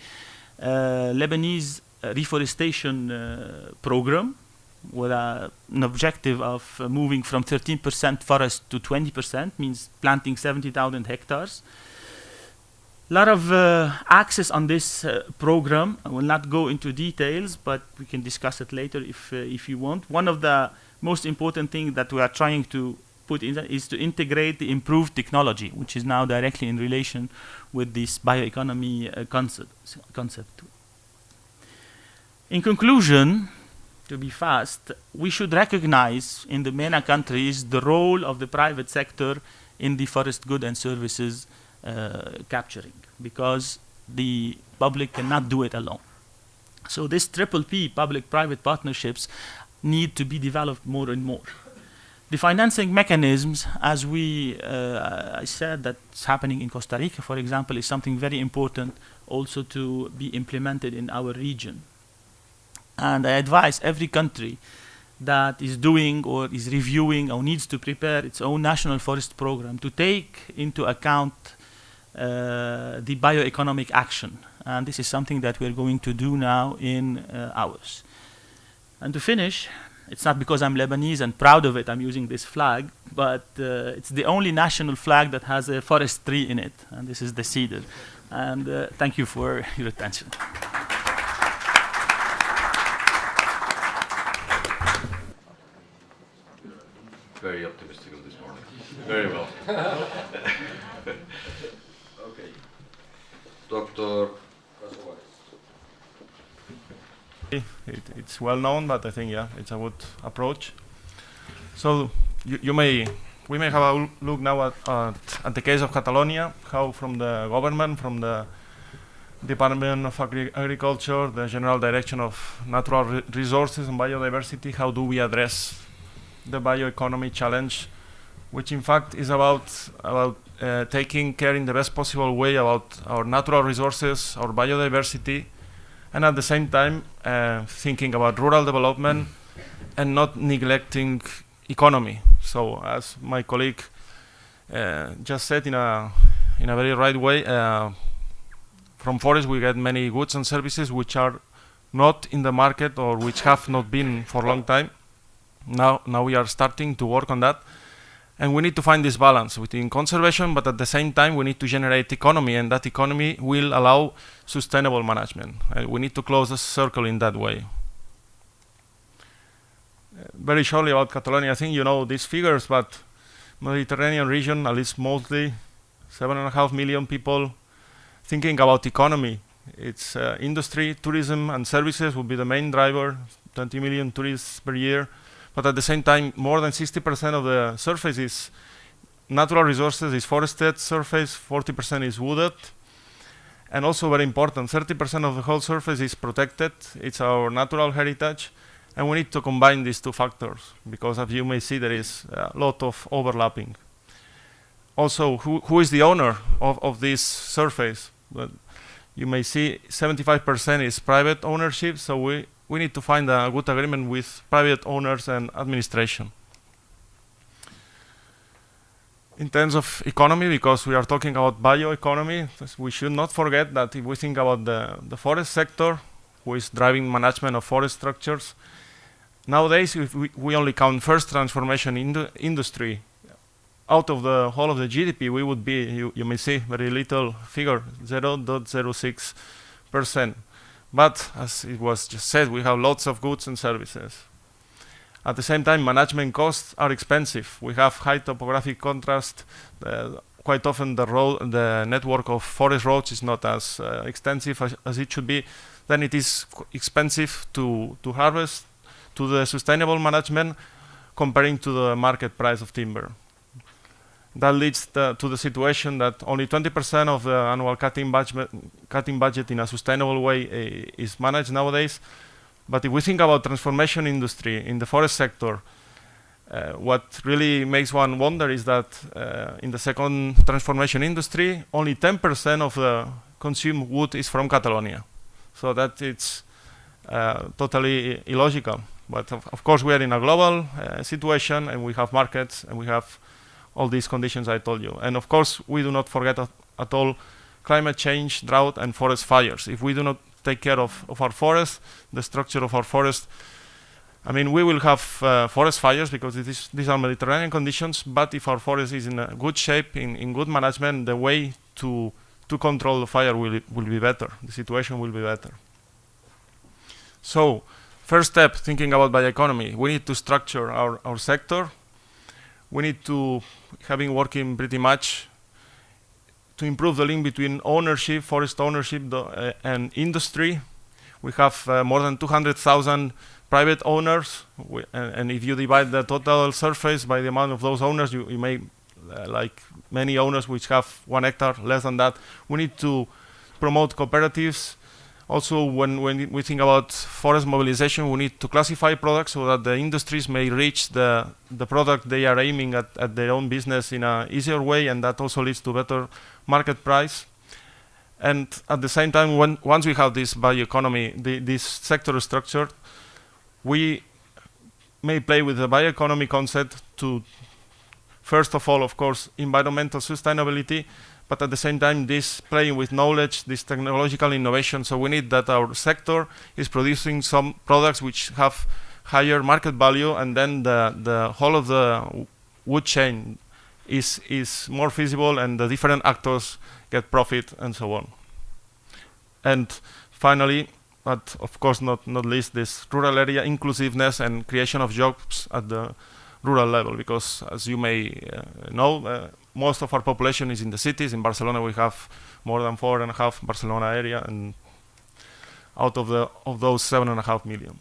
Lebanese reforestation program, with an objective of moving from 13% forest to 20%, means planting 70,000 hectares. A lot of access on this program. I will not go into details, but we can discuss it later if you want. One of the most important things that we are trying to put in is to integrate the improved technology, which is now directly in relation with this bioeconomy concept. In conclusion, to be fast, we should recognize in the MENA countries the role of the private sector in the forest goods and services capturing, because the public cannot do it alone. So this triple P, public-private partnerships, need to be developed more and more. The financing mechanisms, as I said, that's happening in Costa Rica, for example, is something very important also to be implemented in our region. And I advise every country that is doing or is reviewing or needs to prepare its own national forest program to take into account the bioeconomic action. And this is something that we're going to do now in ours. And to finish, it's not because I'm Lebanese and proud of it, I'm using this flag, but it's the only national flag that has a forest tree in it, and this is the cedar. And thank you for your attention. Very optimistic this morning. Very well. Okay. Dr. It's well known, but I think, yeah, it's a good approach. So we may have a look now at the case of Catalonia, how from the government, from the Department of Agriculture, the General Direction of Natural Resources and Biodiversity, how do we address the bioeconomy challenge, which in fact is about taking care in the best possible way about our natural resources, our biodiversity, and at the same time thinking about rural development and not neglecting economy. So as my colleague just said in a very right way, from forest we get many goods and services which are not in the market or which have not been for a long time. Now we are starting to work on that, and we need to find this balance between conservation, but at the same time we need to generate economy, and that economy will allow sustainable management. We need to close the circle in that way. Very shortly about Catalonia, I think you know these figures, but Mediterranean region, at least mostly 7.5 million people. Thinking about economy, it's industry, tourism, and services will be the main driver, 20 million tourists per year. But at the same time, more than 60% of the surface is natural resources, is forested surface, 40% is wooded. And also very important, 30% of the whole surface is protected. It's our natural heritage. And we need to combine these two factors, because as you may see, there is a lot of overlapping. Also, who is the owner of this surface? Well, you may see 75% is private ownership, so we need to find a good agreement with private owners and administration. In terms of economy, because we are talking about bioeconomy, we should not forget that if we think about the forest sector, who is driving management of forest structures, nowadays if we only count first transformation in the industry, out of the whole of the GDP, we would be, you may see, very little figure, 0.06%. But as it was just said, we have lots of goods and services. At the same time, management costs are expensive. We have high topographic contrast. Quite often the network of forest roads is not as extensive as it should be. Then it is expensive to harvest, to the sustainable management, comparing to the market price of timber. That leads to the situation that only 20% of the annual cutting budget in a sustainable way is managed nowadays. But if we think about transformation industry in the forest sector, what really makes one wonder is that in the second transformation industry, only 10% of the consumed wood is from Catalonia. So that it's totally illogical. But of course we are in a global situation, and we have markets, and we have all these conditions I told you. And of course, we do not forget at all climate change, drought, and forest fires. If we do not take care of our forests, the structure of our forest, I mean, we will have forest fires because these are Mediterranean conditions, but if our forest is in a good shape, in good management, the way to control the fire will be better. The situation will be better. So, first step, thinking about bioeconomy, we need to structure our sector. We need to, having working pretty much, to improve the link between ownership, forest ownership, and industry. We have more than 200,000 private owners, and if you divide the total surface by the amount of those owners, you may, like many owners which have 1 hectare, less than that. We need to promote cooperatives. Also, when we think about forest mobilization, we need to classify products so that the industries may reach the product they are aiming at their own business in an easier way, and that also leads to better market price. And at the same time, once we have this bioeconomy, this sector structure, we may play with the bioeconomy concept to, first of all, of course, environmental sustainability, but at the same time, this playing with knowledge, this technological innovation. So we need that our sector is producing some products which have higher market value, and then the whole of the wood chain is more feasible, and the different actors get profit, and so on. And finally, but of course not least, this rural area inclusiveness and creation of jobs at the rural level, because as you may know, most of our population is in the cities. In Barcelona we have more than 4.5 Barcelona area, and out of those 7.5 million.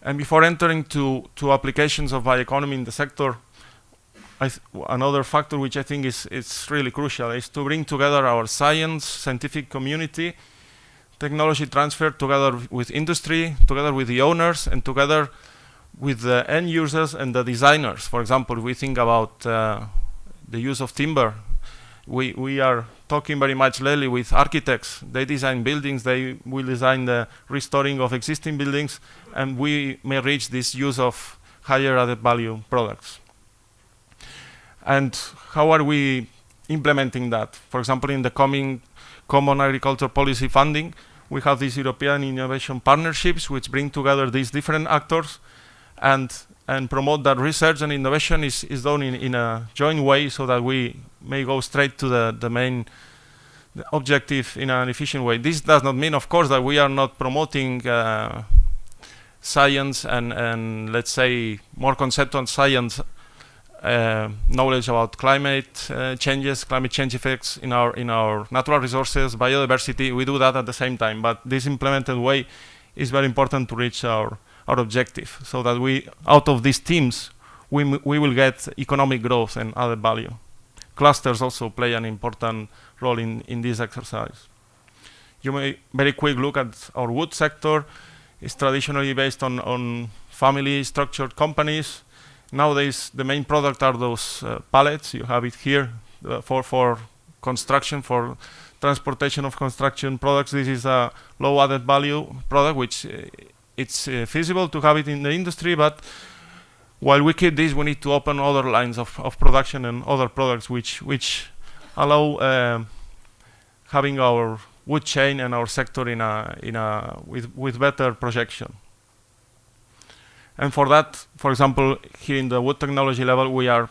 And before entering to applications of bioeconomy in the sector, another factor which I think is really crucial is to bring together our scientific community, technology transfer together with industry, together with the owners, and together with the end users and the designers. For example, if we think about the use of timber, We are talking very much lately with architects. They design buildings, they will design the restoring of existing buildings, and we may reach this use of higher added value products. And how are we implementing that? For example, in the coming Common Agriculture Policy funding, we have these European innovation partnerships which bring together these different actors and promote that research and innovation is done in a joint way so that we may go straight to the main objective in an efficient way. This does not mean, of course, that we are not promoting science and let's say more conceptual science knowledge about climate changes, climate change effects in our natural resources, biodiversity. We do that at the same time, but this implemented way is very important to reach our objective, so that we, out of these teams, we will get economic growth and added value. Clusters also play an important role in this exercise. You may very quick look at our wood sector. It's traditionally based on family structured companies. Nowadays, the main product are those pallets. You have it here for construction, for transportation of construction products. This is a low added value product, which it's feasible to have it in the industry, but while we keep this, we need to open other lines of production and other products which allow having our wood chain and our sector with better projection. And for that, for example, here in the wood technology level, we are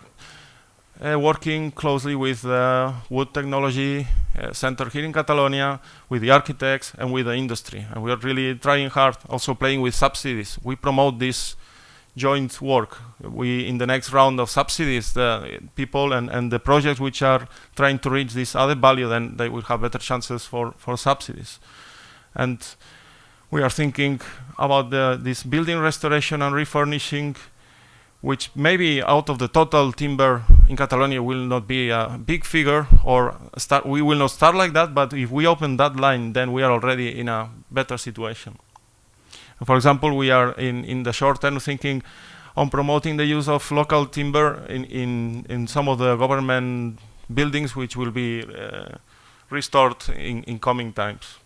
working closely with the wood technology center here in Catalonia, with the architects and with the industry. And we are really trying hard, also playing with subsidies. We promote this joint work. In the next round of subsidies, the people and the projects which are trying to reach this added value, then they will have better chances for subsidies. And we are thinking about this building restoration and refurnishing, which maybe out of the total timber in Catalonia will not be a big figure, or we will not start like that, but if we open that line, then we are already in a better situation. And for example, we are in the short term thinking on promoting the use of local timber in some of the government buildings, which will be restored in coming times.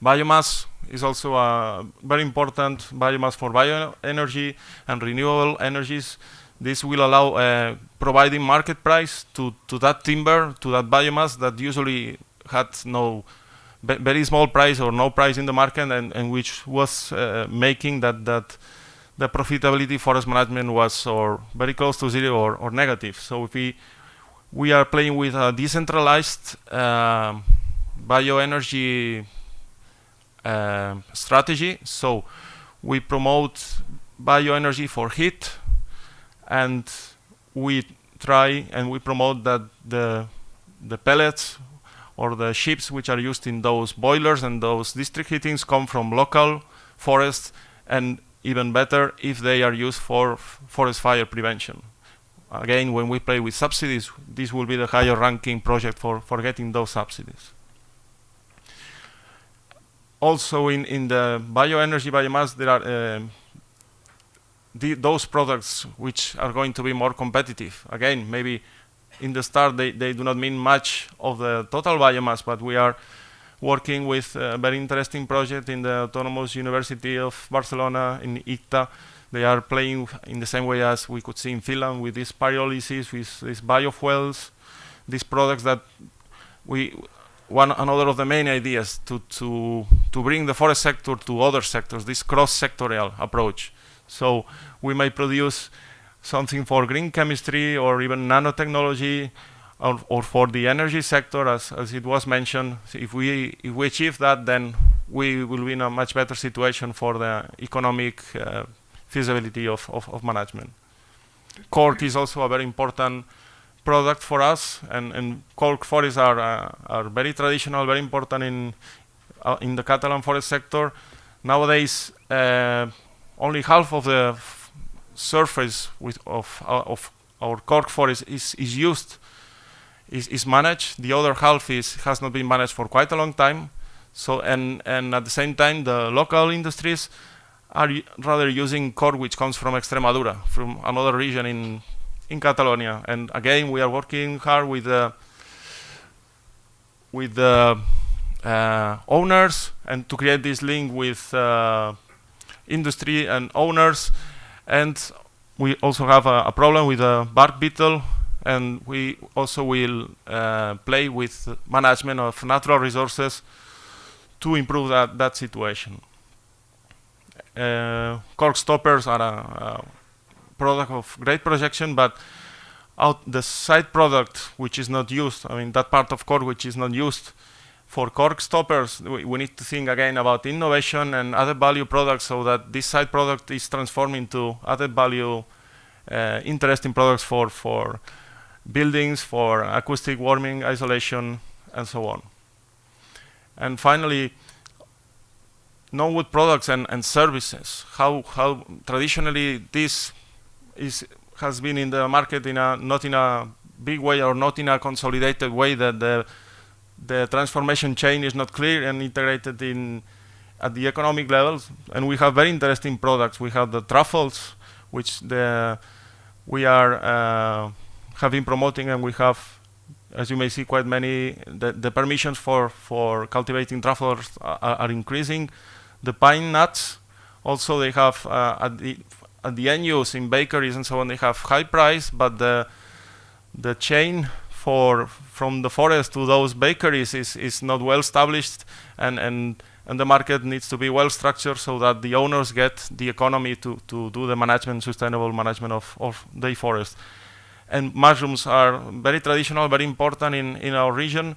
Biomass is also very important. Biomass for bioenergy and renewable energies. This will allow providing market price to that timber, to that biomass that usually had no very small price or no price in the market, and which was making that the profitability forest management was or very close to zero or negative. So if we are playing with a decentralized bioenergy strategy. So we promote bioenergy for heat, and we try and we promote that the pellets or the chips which are used in those boilers and those district heatings come from local forests, and even better if they are used for forest fire prevention. Again, when we play with subsidies, this will be the higher ranking project for getting those subsidies. Also in the bioenergy biomass, there are those products which are going to be more competitive. Again, maybe in the start they do not mean much of the total biomass, but we are working with a very interesting project in the Autonomous University of Barcelona, in ICTA. They are playing in the same way as we could see in Finland with this pyrolysis, with these biofuels, these products that another of the main ideas to bring the forest sector to other sectors, this cross-sectorial approach. So we may produce something for green chemistry or even nanotechnology, or for the energy sector, as it was mentioned. If we achieve that, then we will be in a much better situation for the economic feasibility of management. Cork is also a very important product for us, and cork forests are very traditional, very important in the Catalan forest sector. Nowadays, only half of the surface of our cork forest is managed. The other half has not been managed for quite a long time. So and at the same time, the local industries are rather using cork which comes from Extremadura, from another region in Catalonia. And again, we are working hard with the the owners and to create this link with industry and owners. And we also have a problem with the bark beetle, and we also will play with management of natural resources to improve that situation. Cork stoppers are a product of great projection, but the side product which is not used, I mean that part of cork which is not used for cork stoppers, we need to think again about innovation and added value products so that this side product is transformed into added value interesting products for buildings, for acoustic warming, isolation, and so on. And finally, non-wood products and services. How traditionally this has been in the market not in a big way or not in a consolidated way, that the transformation chain is not clear and integrated at the economic levels. And we have very interesting products. We have the truffles, which we have been promoting, and we have, as you may see, quite many. The permissions for cultivating truffles are increasing. The pine nuts, also they have at the end use in bakeries and so on, they have high price, but the chain from the forest to those bakeries is not well established, and the market needs to be well structured so that the owners get the economy to do the management, sustainable management of the forest. And mushrooms are very traditional, very important in our region,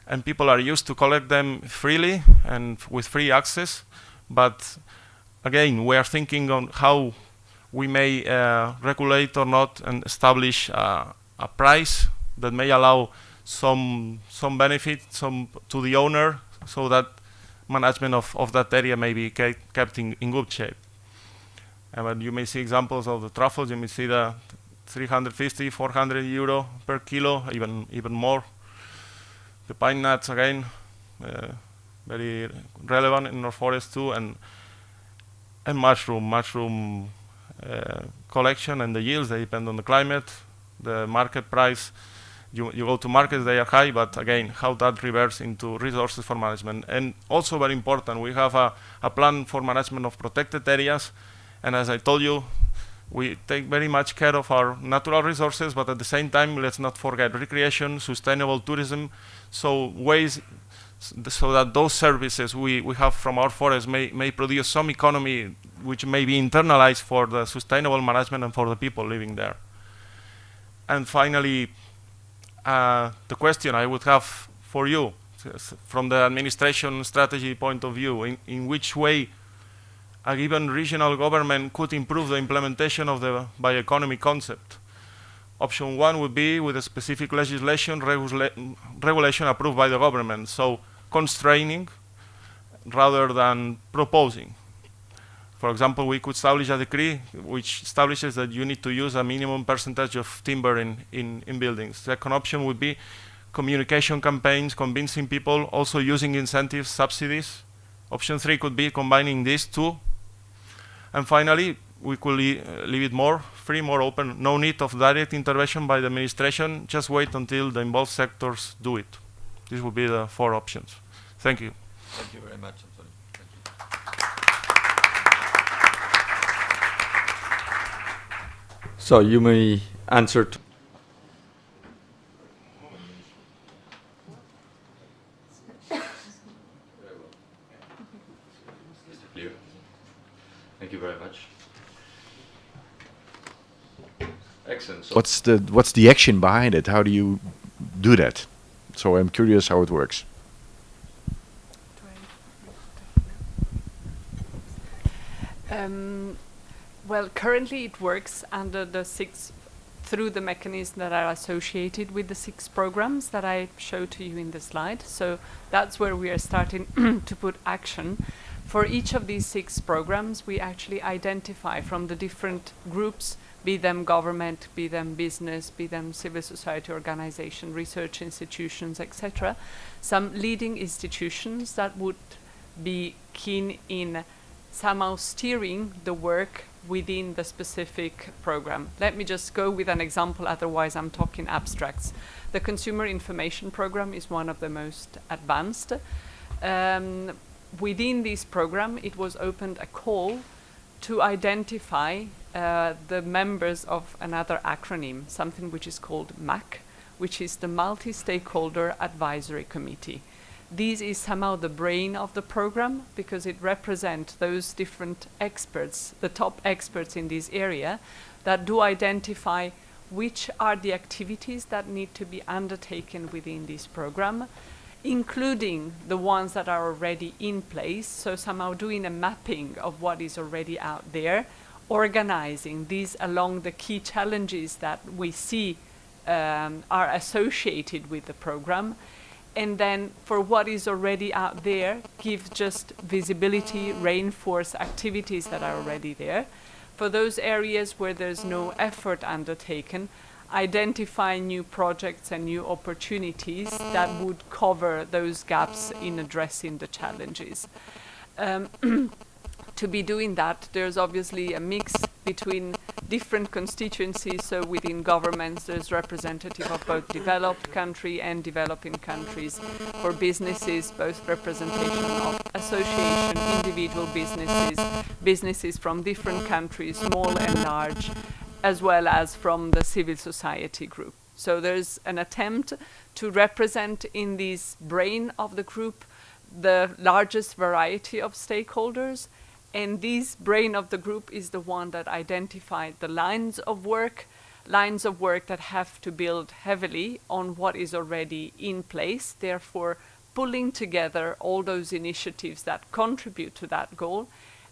and people are used to collect them freely and with free access. But again, we are thinking on how we may regulate or not and establish a price that may allow some benefit to the owner, so that management of that area may be kept in good shape. And you may see examples of the truffles. You may see the 350, 400 euro per kilo, even more. The pine nuts, again, very relevant in our forest too, and mushroom collection and the yields, they depend on the climate, the market price. You go to markets, they are high, but again, how that reverts into resources for management. And also very important, we have a plan for management of protected areas, and as I told you, we take very much care of our natural resources, but at the same time, let's not forget recreation, sustainable tourism, so that those services we have from our forests may produce some economy which may be internalized for the sustainable management and for the people living there. And finally, the question I would have for you, from the administration strategy point of view, in which way a given regional government could improve the implementation of the bioeconomy concept. Option one would be with a specific legislation, regulation approved by the government, so constraining rather than proposing. For example, we could establish a decree which establishes that you need to use a minimum percentage of timber in buildings. Second option would be communication campaigns, convincing people, also using incentives, subsidies. Option three could be combining these two. And finally, we could leave it more free, more open, no need of direct intervention by the administration, just wait until the involved sectors do it. These would be the four options. Thank you. Thank you very much, Antonio. Thank you. So you may answer to Thank you very much. Excellent. So What's the action behind it? How do you do that? So I'm curious how it works. Well, currently it works under through the mechanisms that are associated with the 6 programs that I showed to you in the slide. So that's where we are starting to put action. For each of these 6 programs, we actually identify from the different groups, be them government, be them business, be them civil society organization, research institutions, etc., some leading institutions that would be keen in somehow steering the work within the specific program. Let me just go with an example, otherwise I'm talking abstracts. The Consumer Information Program is one of the most advanced. Within this program, it was opened a call to identify the members of another acronym, something which is called MAC, which is the Multi-Stakeholder Advisory Committee. This is somehow the brain of the program because it represents those different experts, the top experts in this area, that do identify which are the activities that need to be undertaken within this program, including the ones that are already in place, so somehow doing a mapping of what is already out there, organizing these along the key challenges that we see are associated with the program, and then for what is already out there, give just visibility, reinforce activities that are already there. For those areas where there's no effort undertaken, identify new projects and new opportunities that would cover those gaps in addressing the challenges. To be doing that, there's obviously a mix between different constituencies. So within governments, there's representative of both developed country and developing countries. For businesses, both representation of association, individual businesses, businesses from different countries, small and large, as well as from the civil society group. So there's an attempt to represent in this brain of the group the largest variety of stakeholders, and this brain of the group is the one that identified the lines of work that have to build heavily on what is already in place, therefore pulling together all those initiatives that contribute to that goal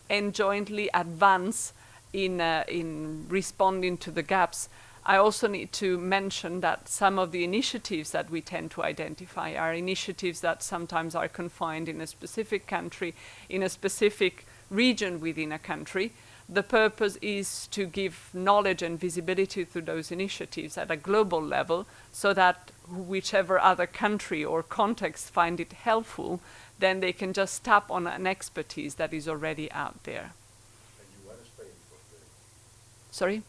and jointly advance in responding to the gaps. I also need to mention that some of the initiatives that we tend to identify are initiatives that sometimes are confined in a specific country, in a specific region within a country. The purpose is to give knowledge and visibility to those initiatives at a global level so that whichever other country or context find it helpful, then they can just tap on an expertise that is already out there. Sorry?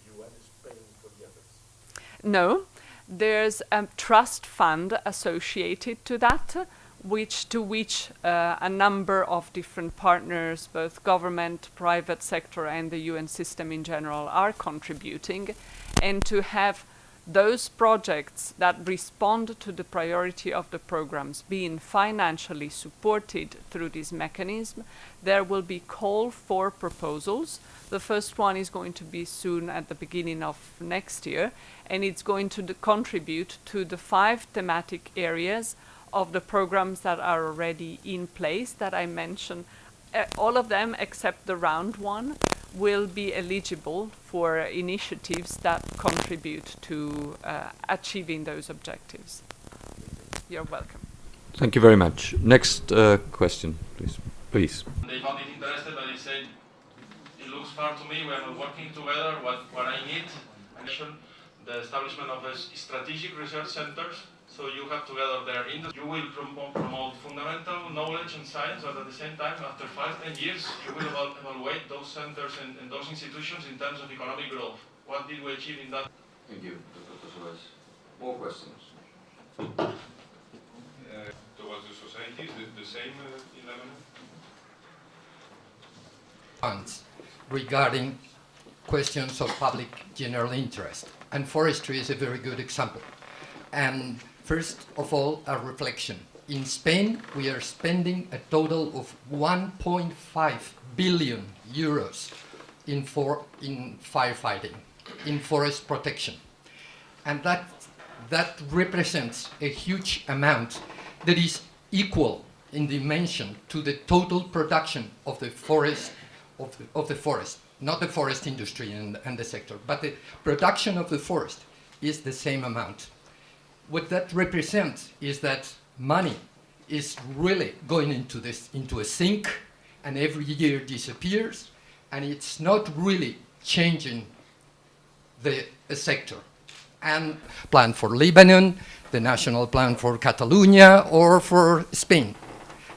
No, there's a trust fund associated to that, to which a number of different partners, both government, private sector, and the UN system in general are contributing, and to have those projects that respond to the priority of the programs being financially supported through this mechanism, there will be call for proposals. The first one is going to be soon at the beginning of next year, and it's going to contribute to the 5 thematic areas of the programs that are already in place that I mentioned. All of them except the round one will be eligible for initiatives that contribute to achieving those objectives. You're welcome. Thank you very much. Next question, please. Please. They found it interesting, but they said, it looks far to me, we are not working together, what I need, the establishment of strategic research centers. So you have together their industry. You will promote fundamental knowledge and science, but at the same time, after 5-10 years, you will evaluate those centers and those institutions in terms of economic growth. What did we achieve in that? Thank you, Dr. Soares. More questions? Towards the societies, the same in Lebanon? Funds regarding questions of public general interest. And forestry is a very good example. And first of all, a reflection. In Spain, we are spending a total of 1.5 billion euros in firefighting, in forest protection. And that represents a huge amount that is equal in dimension to the total production of the forest, not the forest industry and the sector, but the production of the forest is the same amount. What that represents is that money is really going into a sink, and every year disappears, and it's not really changing the sector. And plan for Lebanon, the national plan for Catalonia, or for Spain.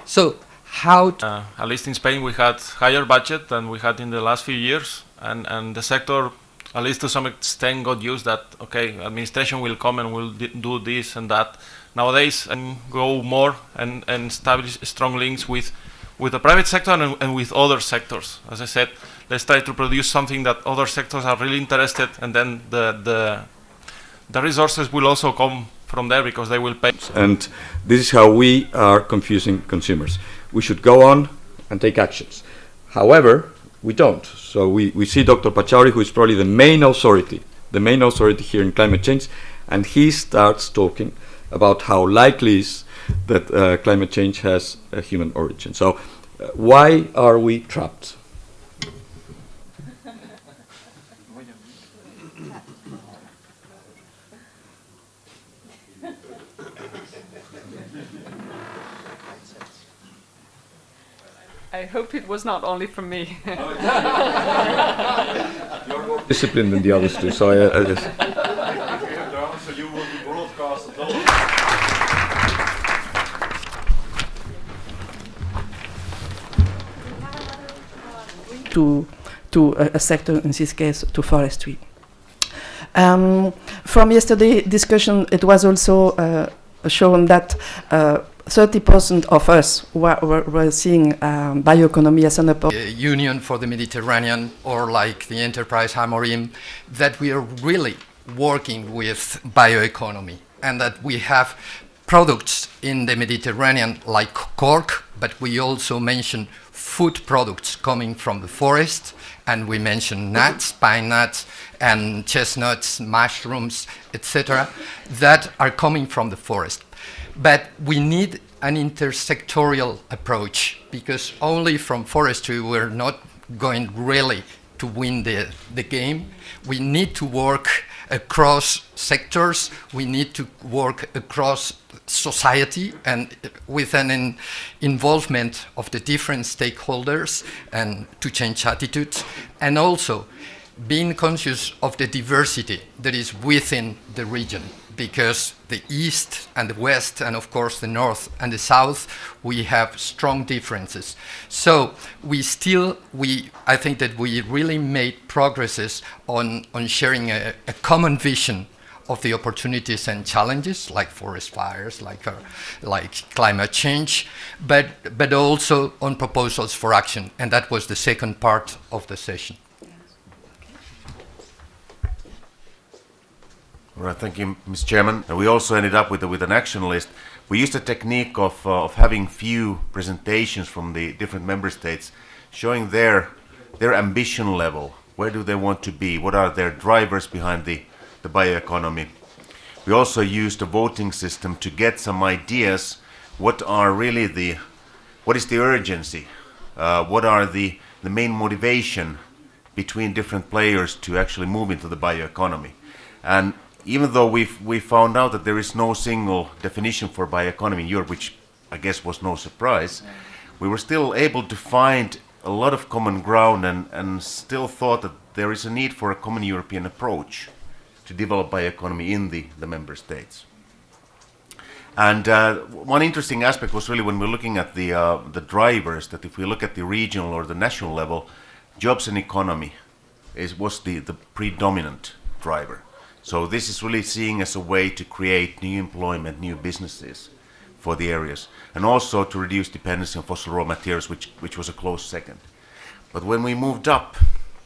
So how at least in Spain we had higher budget than we had in the last few years, and the sector, at least to some extent, got used that, okay, administration will come and will do this and that. Nowadays, and go more and establish strong links with the private sector and with other sectors. As I said, let's try to produce something that other sectors are really interested, and then the resources will also come from there because they will pay. And this is how we are confusing consumers. We should go on and take actions. However, we don't. So we see Dr. Pachauri, who is probably the main authority here in climate change, and he starts talking about how likely is that climate change has a human origin. So why are we trapped? I hope it was not only from me. You're more disciplined than the others do, so I just... So you will be broadcast to a sector, in this case, to forestry. From yesterday's discussion, it was also shown that 30% of us were seeing bioeconomy as an opportunity. Union for the Mediterranean, or like the enterprise Hamorim, that we are really working with bioeconomy, and that we have products in the Mediterranean like cork, but we also mention food products coming from the forest, and we mention nuts, pine nuts, and chestnuts, mushrooms, etc., that are coming from the forest. But we need an intersectorial approach, because only from forestry we're not going really to win the game. We need to work across sectors, we need to work across society, and with an involvement of the different stakeholders and to change attitudes, and also being conscious of the diversity that is within the region, because the east and the west, and of course the north and the south, we have strong differences. So I think that we really made progresses on sharing a common vision of the opportunities and challenges, like forest fires, like climate change, but also on proposals for action. And that was the second part of the session. All right, thank you, Mr. Chairman. And we also ended up with an action list. We used a technique of having few presentations from the different member states, showing their ambition level. Where do they want to be? What are their drivers behind the bioeconomy? We also used a voting system to get some ideas. What is the urgency? What are the main motivation between different players to actually move into the bioeconomy? And even though we found out that there is no single definition for bioeconomy in Europe, which I guess was no surprise, we were still able to find a lot of common ground and still thought that there is a need for a common European approach to develop bioeconomy in the member states. And one interesting aspect was really when we're looking at the drivers, that if we look at the regional or the national level, jobs and economy was the predominant driver. So this is really seen as a way to create new employment, new businesses for the areas, and also to reduce dependency on fossil raw materials, which was a close second. But when we moved up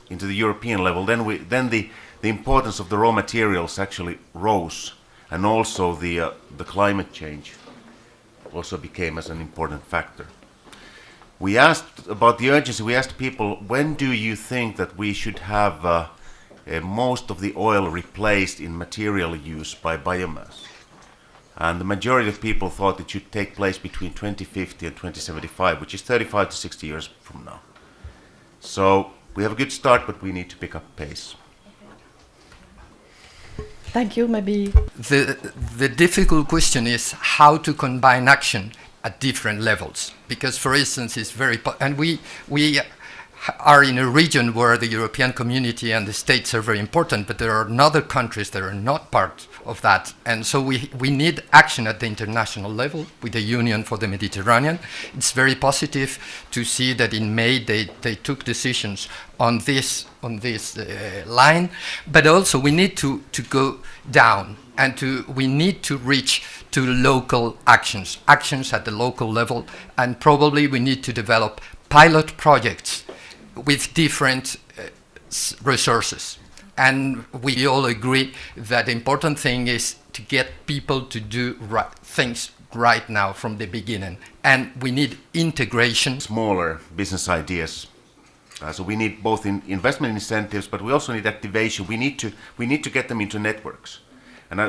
into the European level, then the importance of the raw materials actually rose, and also the climate change also became as an important factor. We asked about the urgency. We asked people, when do you think that we should have most of the oil replaced in material use by biomass? And the majority of people thought it should take place between 2050 and 2075, which is 35 to 60 years from now. So we have a good start, but we need to pick up pace. Thank you. Maybe the difficult question is how to combine action at different levels, because, for instance, it's very and we are in a region where the European community and the states are very important, but there are other countries that are not part of that. And so we need action at the international level with the Union for the Mediterranean. It's very positive to see that in May they took decisions on this line, but also we need to go down and we need to reach to local actions at the local level, and probably we need to develop pilot projects with different resources. And we all agree that the important thing is to get people to do things right now from the beginning. And we need integration. Smaller business ideas. So we need both investment incentives, but we also need activation. We need to get them into networks. And